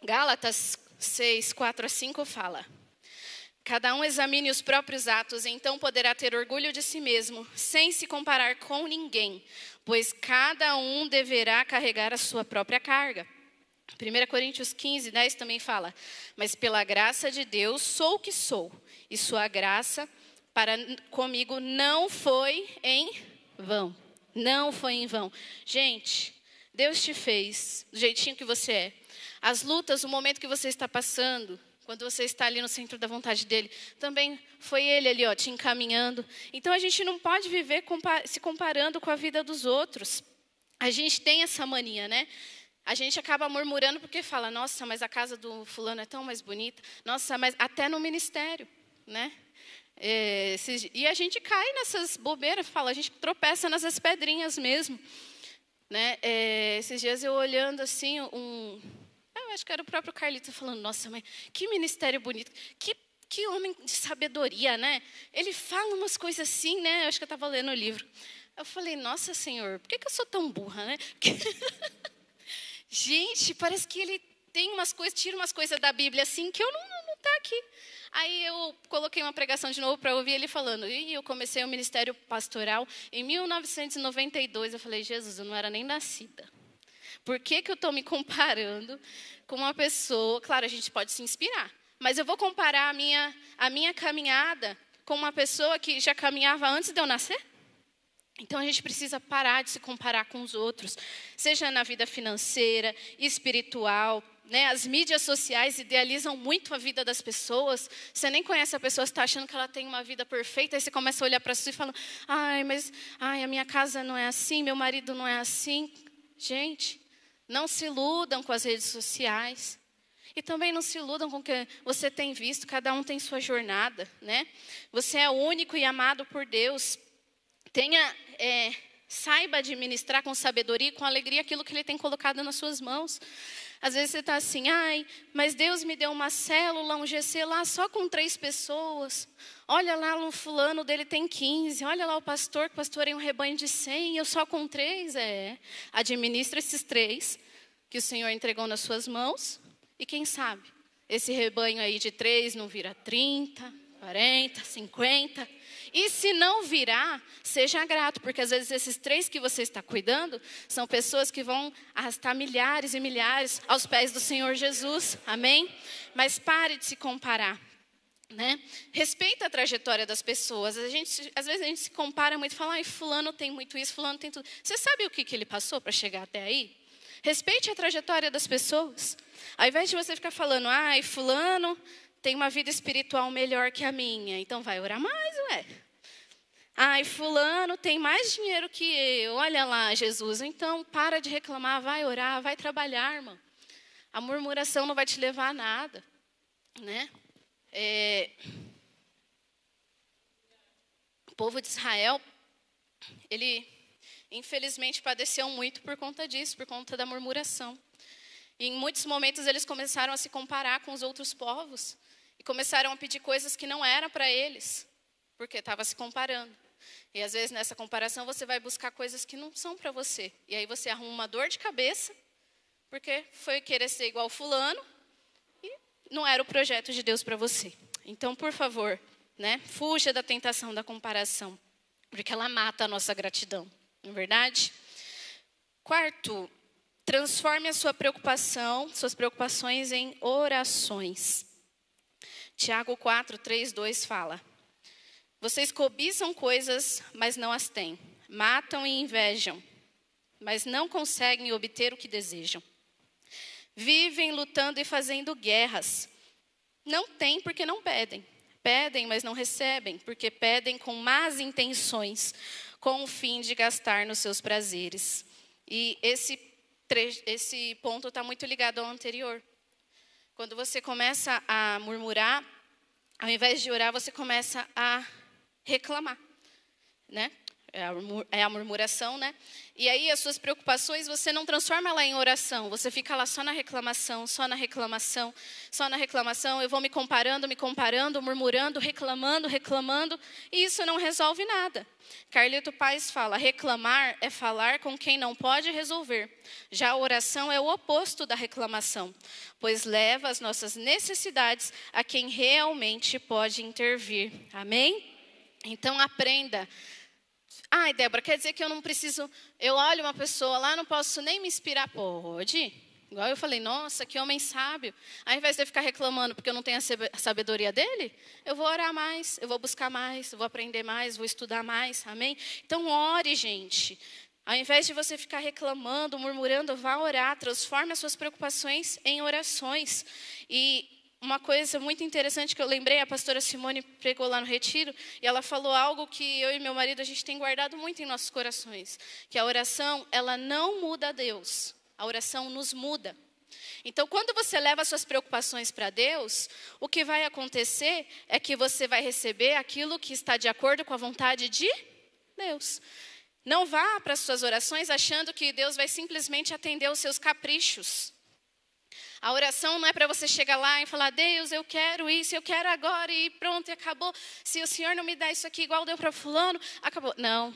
Gálatas 6, 4-5 fala: cada um examine os próprios atos, então poderá ter orgulho de si mesmo, sem se comparar com ninguém, pois cada um deverá carregar a sua própria carga. 1 Coríntios 15, 10 também fala: mas pela graça de Deus sou o que sou, e sua graça para comigo não foi em vão. Não foi em vão. Gente, Deus te fez do jeitinho que você é. As lutas, o momento que você está passando, Quando você está ali no centro da vontade dele, também foi ele ali, ó, te encaminhando. Então, a gente não pode viver se comparando com a vida dos outros. A gente tem essa mania, né? A gente acaba murmurando porque fala, nossa, mas a casa do fulano é tão mais bonita. Nossa, mas até no ministério, né? E a gente cai nessas bobeiras, a gente tropeça nessas pedrinhas mesmo. Né? Esses dias eu olhando assim, eu acho que era o próprio Carlito falando, nossa, mas que ministério bonito, que homem de sabedoria, né? Ele fala umas coisas assim, né? Eu acho que eu estava lendo o livro. Eu falei, nossa, Senhor, por que eu sou tão burra, né? Gente, parece que ele tem umas coisas, tira umas coisas da Bíblia assim, que eu não tá aqui. Aí eu coloquei uma pregação de novo para ouvir ele falando. E eu comecei o ministério pastoral em 1992. Eu falei, Jesus, eu não era nem nascida. Por que eu estou me comparando com uma pessoa? Claro, a gente pode se inspirar. Mas eu vou comparar a minha caminhada com uma pessoa que já caminhava antes de eu nascer? Então, a gente precisa parar de se comparar com os outros. Seja na vida financeira, espiritual, né? As mídias sociais idealizam muito a vida das pessoas. Você nem conhece a pessoa, você está achando que ela tem uma vida perfeita. Aí você começa a olhar para si e fala, a minha casa não é assim, meu marido não é assim. Gente, não se iludam com as redes sociais. E também não se iludam com o que você tem visto. Cada um tem sua jornada, né? Você é único e amado por Deus. Saiba administrar com sabedoria e com alegria aquilo que Ele tem colocado nas suas mãos. Às vezes você está assim, mas Deus me deu uma célula, um GC lá só com 3 pessoas. Olha lá, um fulano dele tem 15. Olha lá o pastor, que pastorei um rebanho de 100, eu só com 3. Administra esses 3 que o Senhor entregou nas suas mãos. E quem sabe, esse rebanho aí de 3 não vira 30, 40, 50... E se não virar, seja grato, porque às vezes esses 3 que você está cuidando são pessoas que vão arrastar milhares e milhares aos pés do Senhor Jesus, amém? Mas pare de se comparar, né? Respeita a trajetória das pessoas. Às vezes a gente se compara muito e fala, fulano tem muito isso, fulano tem tudo. Você sabe o que ele passou para chegar até aí? Respeite a trajetória das pessoas. Ao invés de você ficar falando, fulano tem uma vida espiritual melhor que a minha, então vai orar mais, fulano tem mais dinheiro que eu, olha lá, Jesus, então para de reclamar, vai orar, vai trabalhar, irmão. A murmuração não vai te levar a nada, né? O povo de Israel, ele infelizmente padeceu muito por conta disso, por conta da murmuração. E em muitos momentos eles começaram a se comparar com os outros povos e começaram a pedir coisas que não eram para eles, porque estava se comparando. E às vezes nessa comparação você vai buscar coisas que não são para você. E aí você arruma uma dor de cabeça, porque foi querer ser igual fulano e não era o projeto de Deus para você. Então, por favor, né, fuja da tentação da comparação, porque ela mata a nossa gratidão, não é verdade? 4, transforme a suas preocupações em orações. Tiago 4, 3, 2 fala, vocês cobiçam coisas, mas não as têm. Matam e invejam, mas não conseguem obter o que desejam. Vivem lutando e fazendo guerras. Não têm porque não pedem. Pedem, mas não recebem, porque pedem com más intenções, com o fim de gastar nos seus prazeres. E esse ponto está muito ligado ao anterior. Quando você começa a murmurar, ao invés de orar, você começa a reclamar, né? É a murmuração, né? E aí as suas preocupações, você não transforma ela em oração. Você fica lá só na reclamação, só na reclamação, só na reclamação. Eu vou me comparando, murmurando, reclamando. E isso não resolve nada. Carlito Paes fala, reclamar é falar com quem não pode resolver. Já a oração é o oposto da reclamação, pois leva as nossas necessidades a quem realmente pode intervir. Amém? Então aprenda. Débora, quer dizer que eu não preciso... Eu olho uma pessoa lá, não posso nem me inspirar. Pode. Igual eu falei, nossa, que homem sábio. Ao invés de eu ficar reclamando porque eu não tenho a sabedoria dele, eu vou orar mais, eu vou buscar mais, eu vou aprender mais, vou estudar mais. Amém? Então ore, gente. Ao invés de você ficar reclamando, murmurando, vá orar. Transforme as suas preocupações em orações. E uma coisa muito interessante que eu lembrei, a pastora Simone pregou lá no retiro, e ela falou algo que eu e meu marido, a gente tem guardado muito em nossos corações, que a oração, ela não muda a Deus, a oração nos muda. Então, quando você leva suas preocupações para Deus, o que vai acontecer é que você vai receber aquilo que está de acordo com a vontade de Deus. Não vá para as suas orações achando que Deus vai simplesmente atender os seus caprichos. A oração não é para você chegar lá e falar, Deus, eu quero isso, eu quero agora, e pronto, e acabou. Se o Senhor não me dá isso aqui igual deu para fulano, acabou. Não.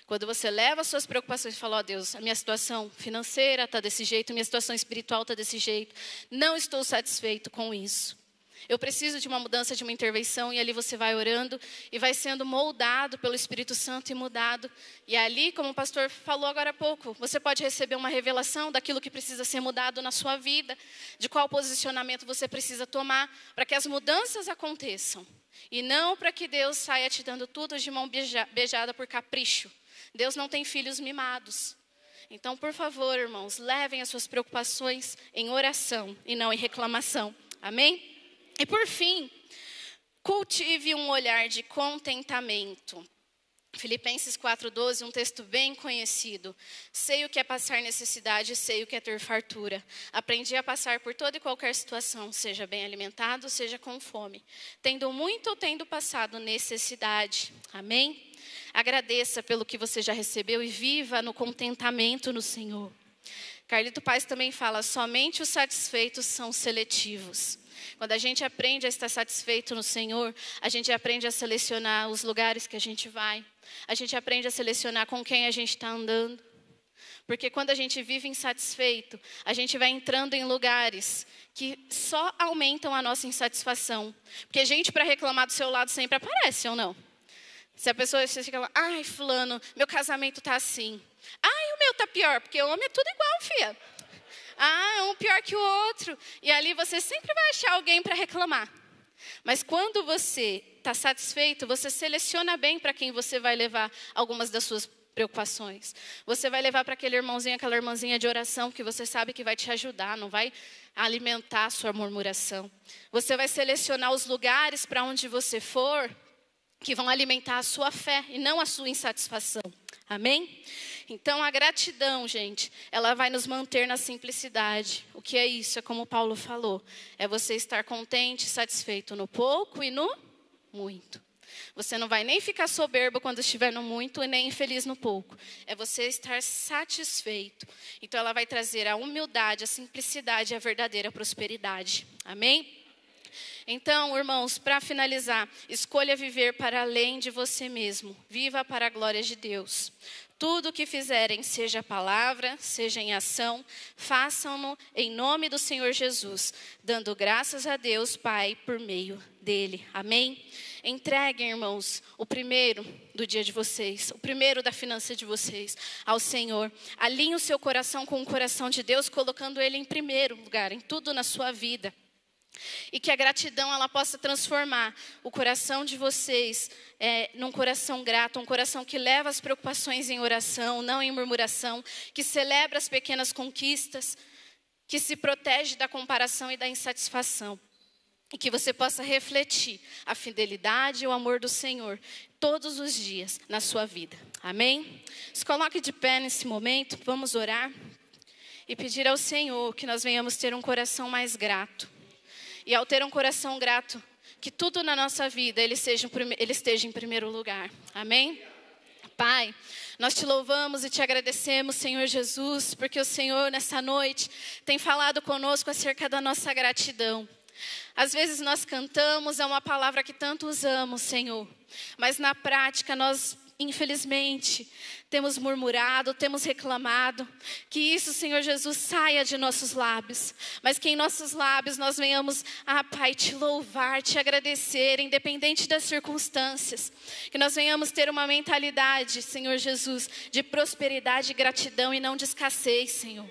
Quando você leva as suas preocupações e fala, ó Deus, a minha situação financeira está desse jeito, a minha situação espiritual está desse jeito, não estou satisfeito com isso. Eu preciso de uma mudança, de uma intervenção, e ali você vai orando e vai sendo moldado pelo Espírito Santo e mudado. E ali, como o pastor falou agora há pouco, você pode receber uma revelação daquilo que precisa ser mudado na sua vida, de qual posicionamento você precisa tomar para que as mudanças aconteçam. E não para que Deus saia te dando tudo de mão beijada por capricho. Deus não tem filhos mimados. Então, por favor, irmãos, levem as suas preocupações em oração e não em reclamação. Amém? E por fim, cultive um olhar de contentamento. Filipenses 4,12, um texto bem conhecido. Sei o que é passar necessidade, sei o que é ter fartura. Aprendi a passar por toda e qualquer situação, seja bem alimentado, seja com fome. Tendo muito ou tendo passado necessidade. Amém? Agradeça pelo que você já recebeu e viva no contentamento no Senhor. Carlito Paz também fala, somente os satisfeitos são seletivos. Quando a gente aprende a estar satisfeito no Senhor, a gente aprende a selecionar os lugares que a gente vai. A gente aprende a selecionar com quem a gente está andando. Porque quando a gente vive insatisfeito, a gente vai entrando em lugares que só aumentam a nossa insatisfação. Porque gente para reclamar do seu lado sempre aparece, ou não? Se a pessoa fica lá, ai fulano, meu casamento está assim. Ai, o meu está pior, porque o homem é tudo igual, filha. Ah, um pior que o outro. E ali você sempre vai achar alguém para reclamar. Mas quando você está satisfeito, você seleciona bem para quem você vai levar algumas das suas preocupações. Você vai levar para aquele irmãozinho, aquela irmãzinha de oração que você sabe que vai te ajudar, não vai alimentar a sua murmuração. Você vai selecionar os lugares para onde você for que vão alimentar a sua fé e não a sua insatisfação. Amém? Então, a gratidão, gente, ela vai nos manter na simplicidade. O que é isso? É como Paulo falou. É você estar contente, satisfeito no pouco e no muito. Você não vai nem ficar soberbo quando estiver no muito e nem infeliz no pouco. É você estar satisfeito. Então, ela vai trazer a humildade, a simplicidade e a verdadeira prosperidade. Amém? Então, irmãos, para finalizar, escolha viver para além de você mesmo. Viva para a glória de Deus. Tudo o que fizerem, seja palavra, seja em ação, façam-no em nome do Senhor Jesus, dando graças a Deus, Pai, por meio dele. Amém? Entreguem, irmãos, o primeiro do dia de vocês, o primeiro da finança de vocês ao Senhor. Alinhe o seu coração com o coração de Deus, colocando ele em primeiro lugar, em tudo na sua vida. E que a gratidão ela possa transformar o coração de vocês num coração grato, um coração que leva as preocupações em oração, não em murmuração, que celebra as pequenas conquistas, que se protege da comparação e da insatisfação. E que você possa refletir a fidelidade e o amor do Senhor todos os dias na sua vida. Amém? Se coloque de pé nesse momento, vamos orar e pedir ao Senhor que nós venhamos ter um coração mais grato. E ao ter um coração grato, que tudo na nossa vida ele esteja em primeiro lugar. Amém? Pai, nós te louvamos e te agradecemos, Senhor Jesus, porque o Senhor nessa noite tem falado conosco acerca da nossa gratidão. Às vezes nós cantamos, é uma palavra que tanto usamos, Senhor, mas na prática nós, infelizmente, temos murmurado, temos reclamado. Que isso, Senhor Jesus, saia de nossos lábios. Mas que em nossos lábios nós venhamos, Pai, te louvar, te agradecer, independente das circunstâncias. Que nós venhamos ter uma mentalidade, Senhor Jesus, de prosperidade e gratidão e não de escassez, Senhor.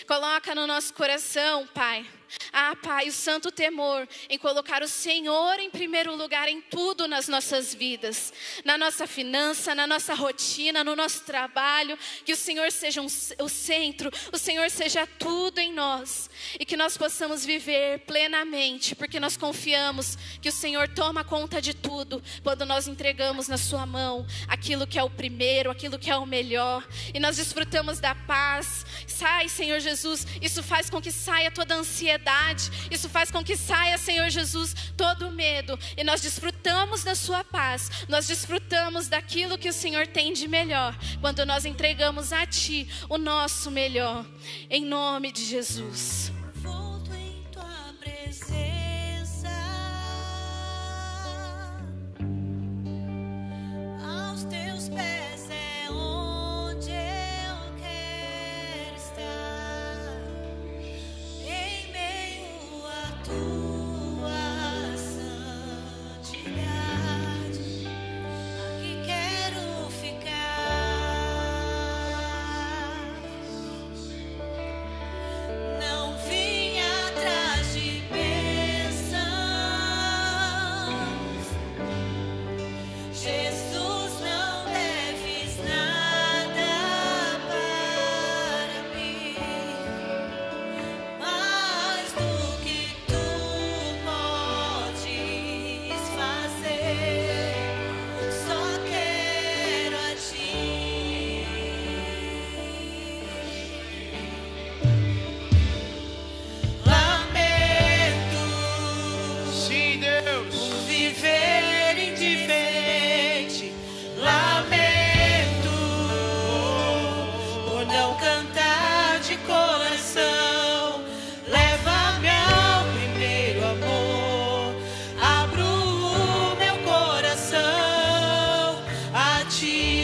Coloca no nosso coração, Pai, Ah, Pai, o santo temor em colocar o Senhor em primeiro lugar em tudo nas nossas vidas, na nossa finança, na nossa rotina, no nosso trabalho, que o Senhor seja o centro, o Senhor seja tudo em nós, e que nós possamos viver plenamente, porque nós confiamos que o Senhor toma conta de tudo, quando nós entregamos na sua mão aquilo que é o primeiro, aquilo que é o melhor, e nós desfrutamos da paz. Sai, Senhor Jesus, isso faz com que saia toda a ansiedade, isso faz com que saia, Senhor Jesus, todo o medo, e nós desfrutamos da sua paz, nós desfrutamos daquilo que o Senhor tem de melhor, quando nós entregamos a Ti o nosso melhor, em nome de Jesus. Volto em tua presença, aos teus pés é onde eu quero estar, em meio à tua santidade, aqui quero ficar. Não vim atrás de bênçãos, Jesus, não deves nada para mim, mais do que tu podes fazer, só quero a ti. Lamento Sim, Deus. viver indiferente, lamento por não cantar de coração. Leva-me ao primeiro amor, abro o meu coração a ti.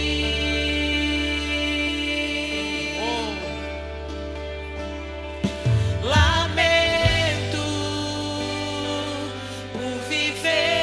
Lamento por viver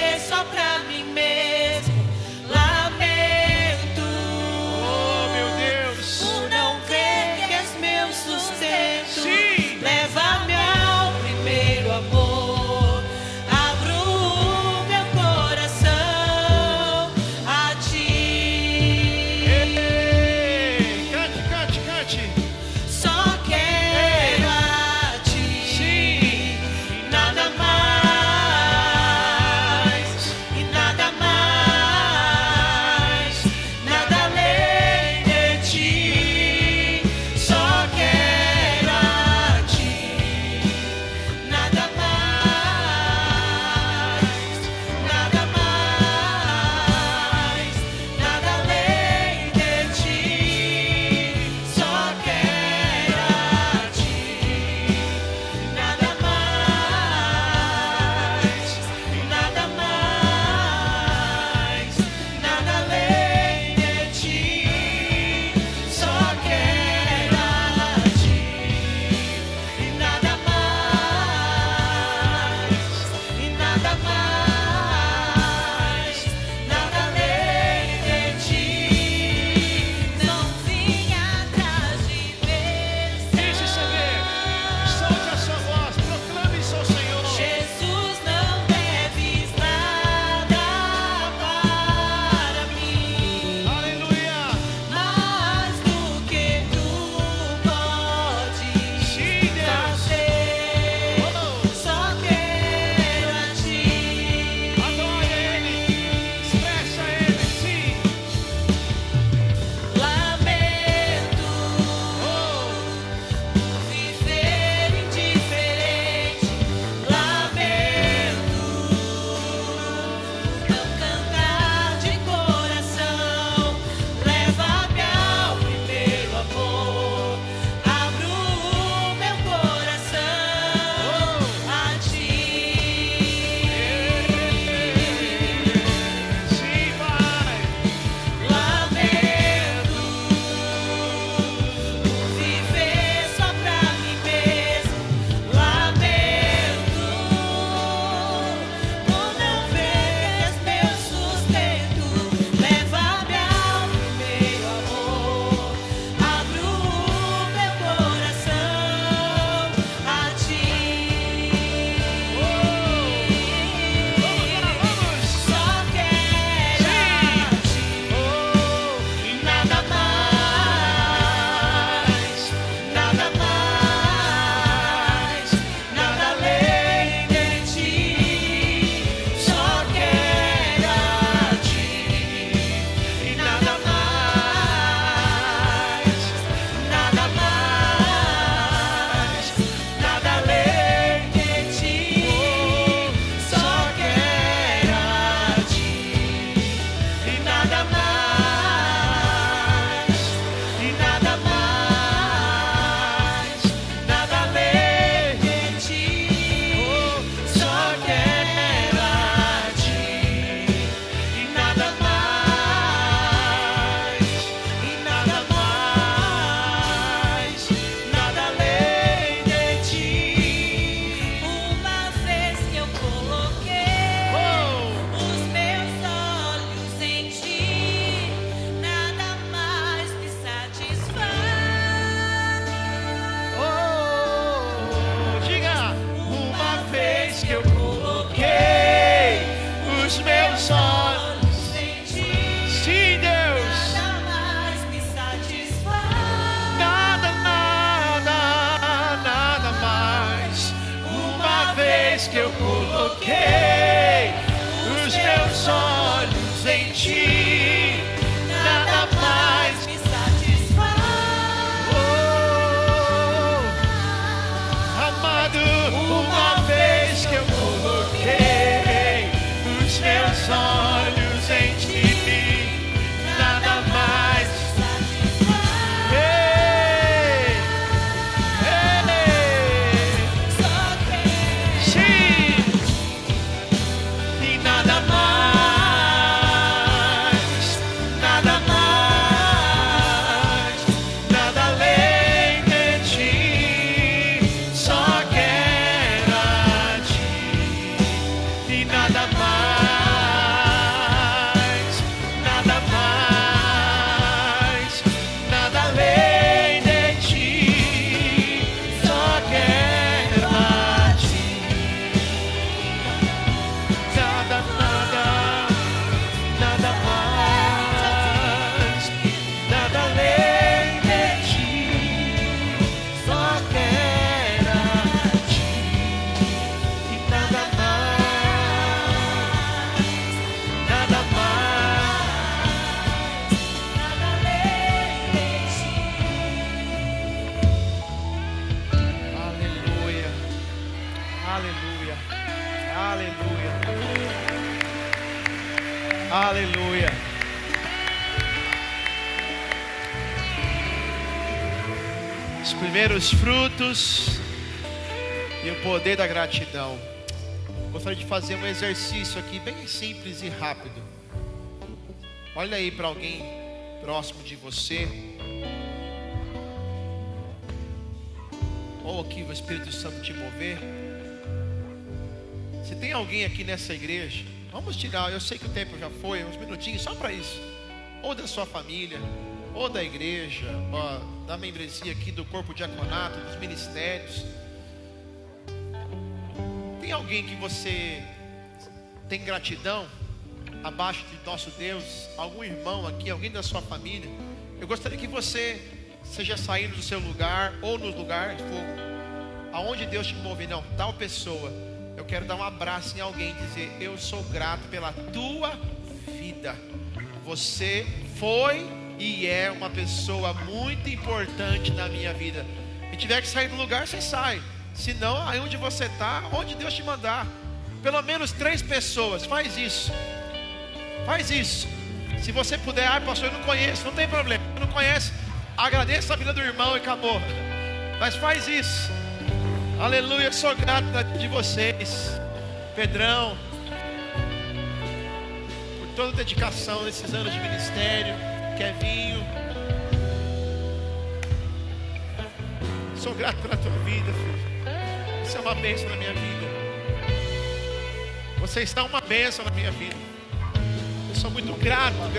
ti, nada mais me satisfaz. Amado, uma vez que eu coloquei os meus olhos em ti, nada mais me satisfaz. Ei, Só quero sim, e nada mais, nada além de ti, só quero a ti, e nada mais, nada além de ti, só quero a ti, nada mais, nada além de ti, só quero a ti, e nada Aleluia, aleluia, aleluia, aleluia. Os primeiros frutos e o poder da gratidão. Gostaria de fazer um exercício aqui bem simples e rápido. Olha aí para alguém próximo de você, ou aqui o Espírito Santo te mover. Se tem alguém aqui nessa igreja, vamos tirar, eu sei que o tempo já foi, uns minutinhos só para isso, ou da sua família, ou da igreja, ó, da membresia aqui do corpo diaconato, dos ministérios. Tem alguém que você tem gratidão abaixo de nosso Deus? Algum irmão aqui, alguém da sua família? Eu gostaria que você seja saindo do seu lugar, ou no lugar, aonde Deus te mover, não, tal pessoa, eu quero dar um abraço em alguém e dizer: eu sou grato pela tua vida. Você foi e é uma pessoa muito importante na minha vida. E tiver que sair do lugar, você sai. Se não, aí onde você está, onde Deus te mandar, pelo menos 3 pessoas, faz isso. Faz isso. Se você puder, pastor, eu não conheço, não tem problema, não conhece, agradeça a vida do irmão e acabou. Mas faz isso. Aleluia, sou grato de vocês, Pedrão, por toda a dedicação nesses anos de ministério. Kevinho, sou grato pela tua vida, filho. Isso é uma bênção na minha vida. Você está uma bênção na minha vida. Eu sou muito grato por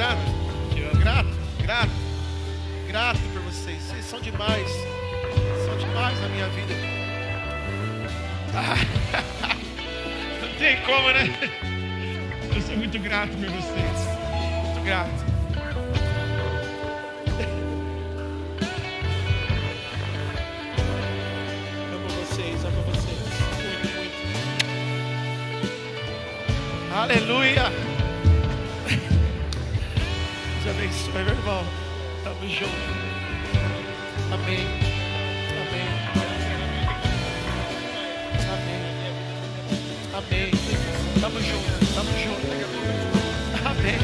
vocês. Vocês são demais na minha vida. Não tem como, né? Eu sou muito grato por vocês. Muito grato. Amo vocês. Muito. Aleluia. Deus abençoe, meu irmão. Tamo junto. Amém. Tamo junto. Amém.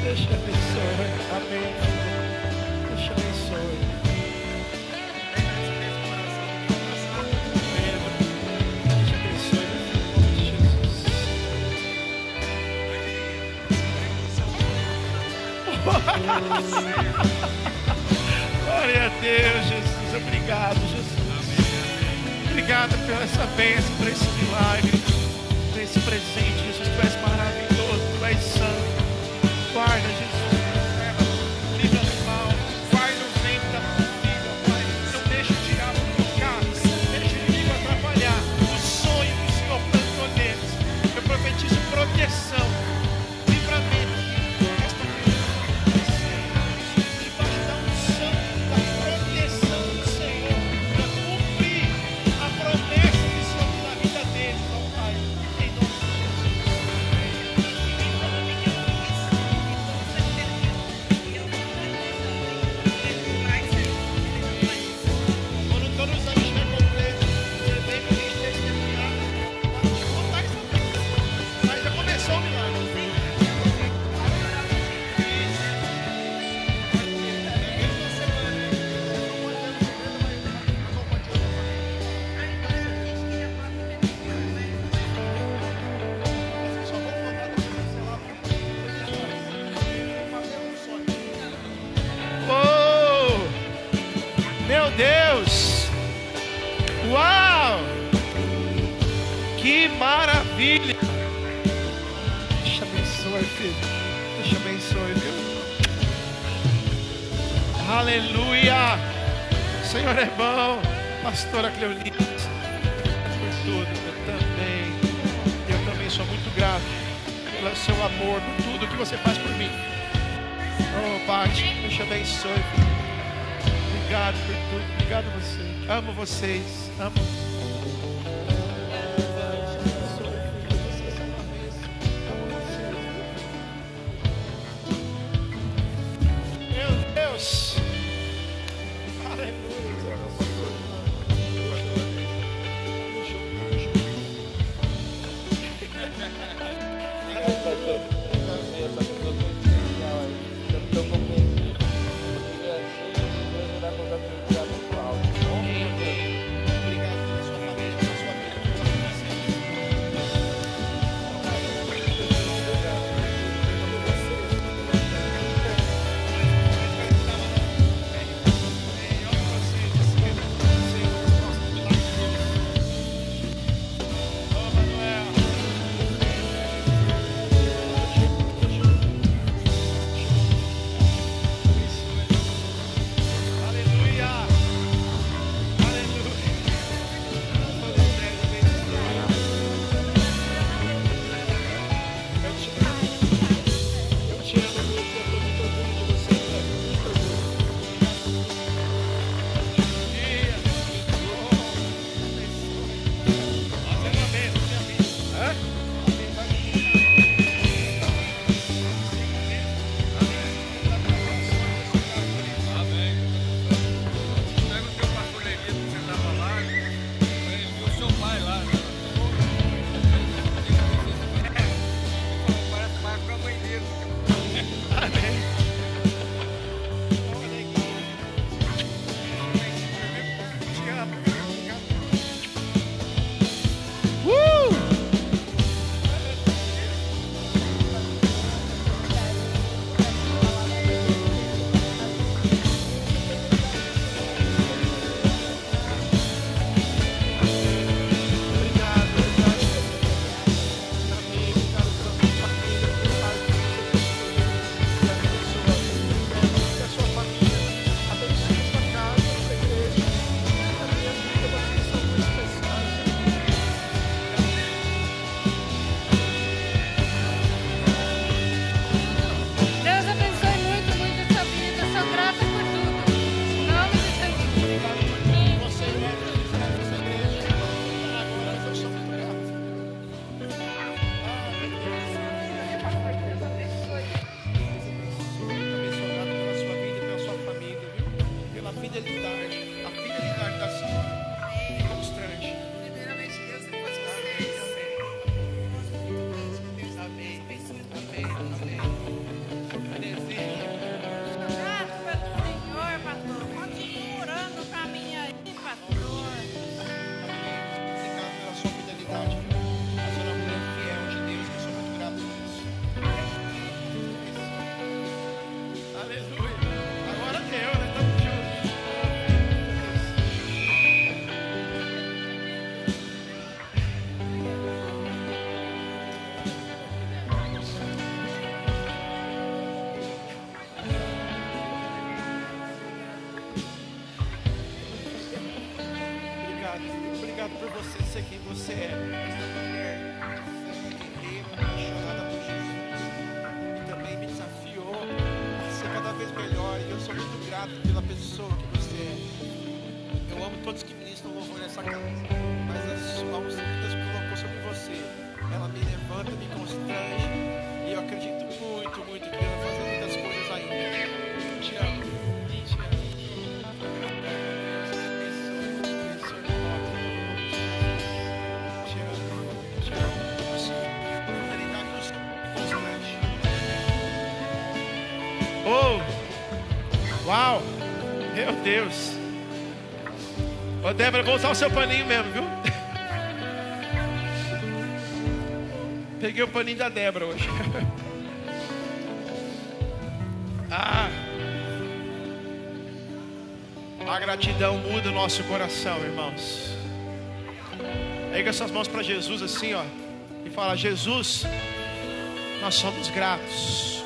Deus te abençoe. Amém. Deus te abençoe. Glória a Deus, Jesus. Obrigado, Jesus. Obrigado por essa bênção, por esse milagre, por esse presente, Jesus. Tu és maravilhoso, tu és santo. Guarda, Jesus. Livra do mal, guarda o vento da tua vida, Pai. Não deixa o diabo tocar, não deixa o inimigo atrapalhar o sonho que o Senhor plantou neles. Eu profetizo proteção, livramento. maravilha. Deus te abençoe, filho. Deus te abençoe, viu? Aleluia. O Senhor é bom. Pastora Cleonice, por tudo. Eu também sou muito grato pelo seu amor, por tudo que você faz por mim. Oh, Pai, Deus te abençoe. Obrigado por tudo. Obrigado a você. Amo vocês. Amo. Obrigado por você ser quem você é. Essa mulher guerreira, apaixonada por Jesus. E também me desafiou a ser cada vez melhor. E eu sou muito grato pela pessoa que você é. Eu amo todos que ministram louvor nessa casa. Mas a unção que Deus colocou sobre você, ela me levanta, me constrange. E eu acredito muito, muito que Deus vai fazer muitas coisas ainda. Te amo. Te amo. Oh, uau, meu Deus. Ô Débora, vou usar o seu paninho mesmo, viu? Peguei o paninho da Débora hoje. A gratidão muda o nosso coração, irmãos. Erga suas mãos para Jesus assim, ó, e fala: Jesus, nós somos gratos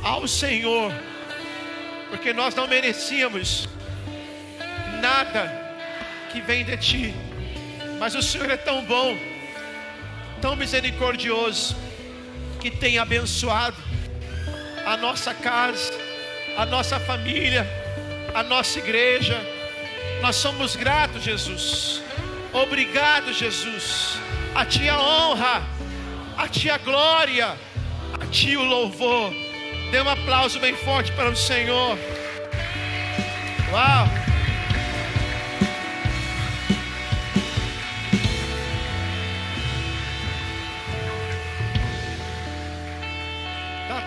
ao Senhor, porque nós não merecíamos nada que vem de Ti, mas o Senhor é tão bom, tão misericordioso, que tem abençoado a nossa casa, a nossa família, a nossa igreja. Nós somos gratos, Jesus. Obrigado, Jesus. A Ti a honra, a Ti a glória, a Ti o louvor. Dê um aplauso bem forte para o Senhor. Uau! Dá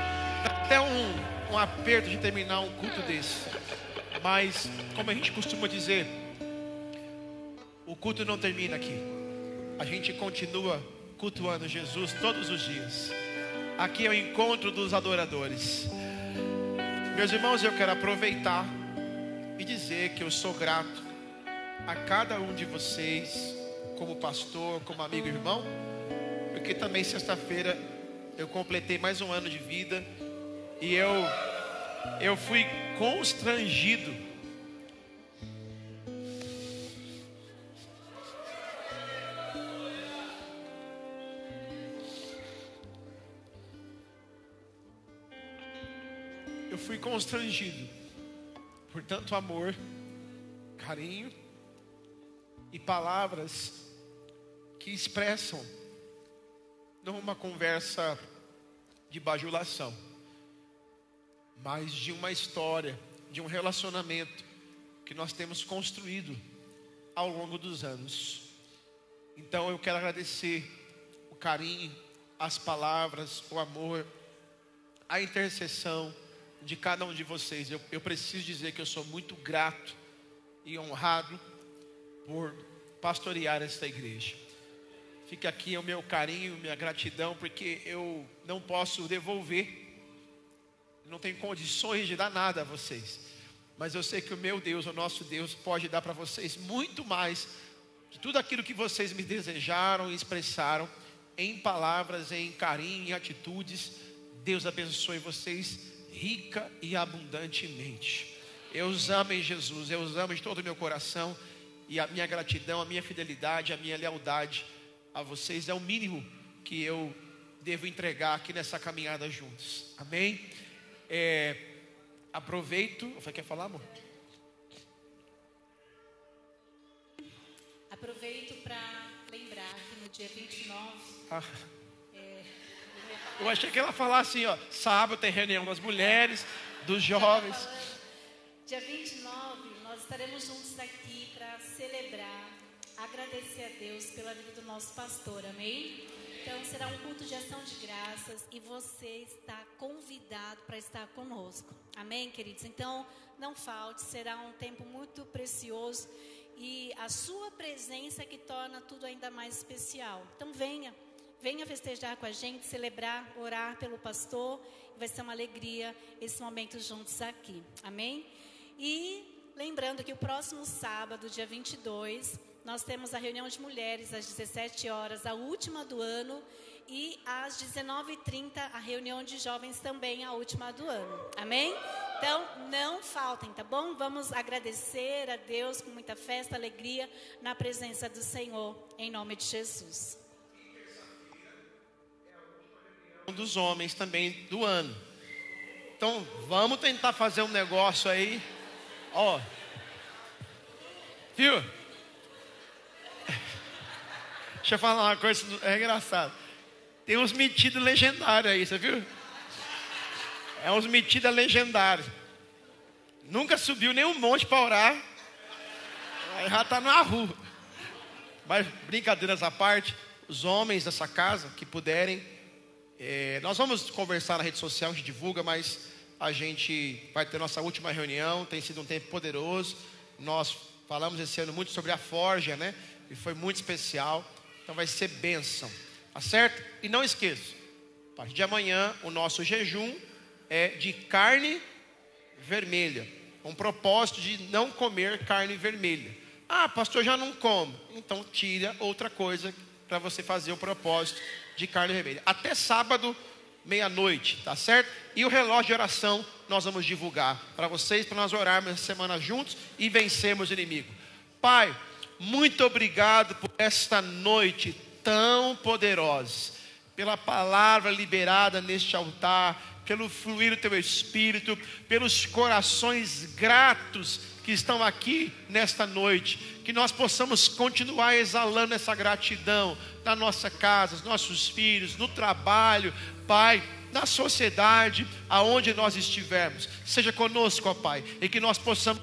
até um aperto de terminar um culto desse. Mas, como a gente costuma dizer, o culto não termina aqui. A gente continua cultuando Jesus todos os dias. Aqui é o encontro dos adoradores. Meus irmãos, eu quero aproveitar e dizer que eu sou grato a cada um de vocês, como pastor, como amigo e irmão, porque também sexta-feira eu completei mais um ano de vida e eu fui constrangido por tanto amor, carinho e palavras que expressam não uma conversa de bajulação, mas de uma história, de um relacionamento que nós temos construído ao longo dos anos. Então eu quero agradecer o carinho, as palavras, o amor, a intercessão de cada um de vocês. Eu preciso dizer que eu sou muito grato e honrado por pastorear esta igreja. Fica aqui o meu carinho, minha gratidão, porque eu não posso devolver, não tenho condições de dar nada a vocês, mas eu sei que o meu Deus, o nosso Deus, pode dar para vocês muito mais de tudo aquilo que vocês me desejaram e expressaram em palavras, em carinho, em atitudes. Deus abençoe vocês rica e abundantemente. Eu os amo em Jesus, eu os amo de todo o meu coração, e a minha gratidão, a minha fidelidade, a minha lealdade a vocês é o mínimo que eu devo entregar aqui nessa caminhada juntos. Amém? Aproveito. Você quer falar, amor? Aproveito para lembrar que no dia 29 eu achei que ela falasse assim, ó, sábado tem reunião das mulheres, dos jovens. Dia 29, nós estaremos juntos aqui para celebrar, agradecer a Deus pela vida do nosso pastor, amém? Então será um culto de ação de graças e você está convidado para estar conosco, amém, queridos? Então não falte, será um tempo muito precioso e a sua presença que torna tudo ainda mais especial. Então venha festejar com a gente, celebrar, orar pelo pastor. Vai ser uma alegria esse momento juntos aqui. Amém? E lembrando que o próximo sábado, dia 22, nós temos a reunião de mulheres às 17 horas, a última do ano. E às 19h30, a reunião de jovens também, a última do ano. Amém? Então, não faltem, tá bom? Vamos agradecer a Deus com muita festa, alegria, na presença do Senhor, em nome de Jesus. Dos homens também do ano. Então vamos tentar fazer um negócio aí, ó, viu? Deixa eu falar uma coisa, é engraçado. Tem uns metidos legendários aí, você viu? É uns metidos legendários. Nunca subiu nenhum monte para orar, aí já está na rua. Mas brincadeiras à parte, os homens dessa casa que puderem, nós vamos conversar na rede social, a gente divulga, mas a gente vai ter nossa última reunião. Tem sido um tempo poderoso. Nós falamos esse ano muito sobre a forja, né? E foi muito especial. Então vai ser bênção, tá certo? E não esqueça, a partir de amanhã o nosso jejum é de carne vermelha, com o propósito de não comer carne vermelha. Ah, pastor, já não como. Então tira outra coisa para você fazer o propósito de carne vermelha. Até sábado, meia-noite, tá certo? E o relógio de oração nós vamos divulgar para vocês, para nós orarmos essa semana juntos e vencermos o inimigo. Pai, muito obrigado por esta noite tão poderosa, pela palavra liberada neste altar, pelo fluir do teu Espírito, pelos corações gratos que estão aqui nesta noite, que nós possamos continuar exalando essa gratidão na nossa casa, nos nossos filhos, no trabalho, Pai, na sociedade, aonde nós estivermos. Seja conosco, ó Pai, e que nós possamos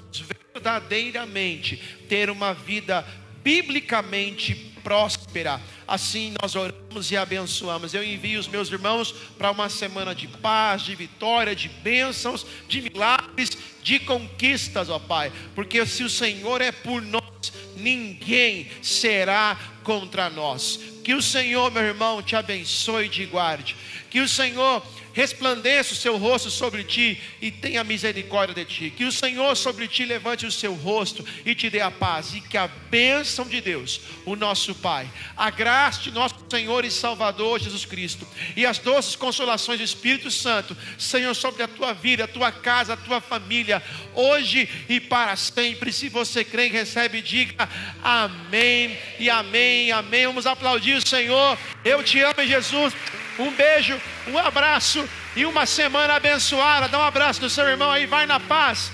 verdadeiramente ter uma vida biblicamente próspera. Assim nós oramos e abençoamos. Eu envio os meus irmãos para uma semana de paz, de vitória, de bênçãos, de milagres, de conquistas, ó Pai. Porque se o Senhor é por nós, ninguém será contra nós. Que o Senhor, meu irmão, te abençoe e te guarde. Que o Senhor resplandeça o seu rosto sobre ti e tenha misericórdia de ti. Que o Senhor sobre ti levante o seu rosto e te dê a paz. E que a bênção de Deus, o nosso Pai, a graça de nosso Senhor e Salvador Jesus Cristo e as doces consolações do Espírito Santo, Senhor, sobre a tua vida, a tua casa, a tua família, hoje e para sempre. Se você crê e recebe, diga amém e amém, amém. Vamos aplaudir o Senhor. Eu te amo, Jesus. Um beijo, um abraço e uma semana abençoada. Dá um abraço do seu irmão aí, vai na paz.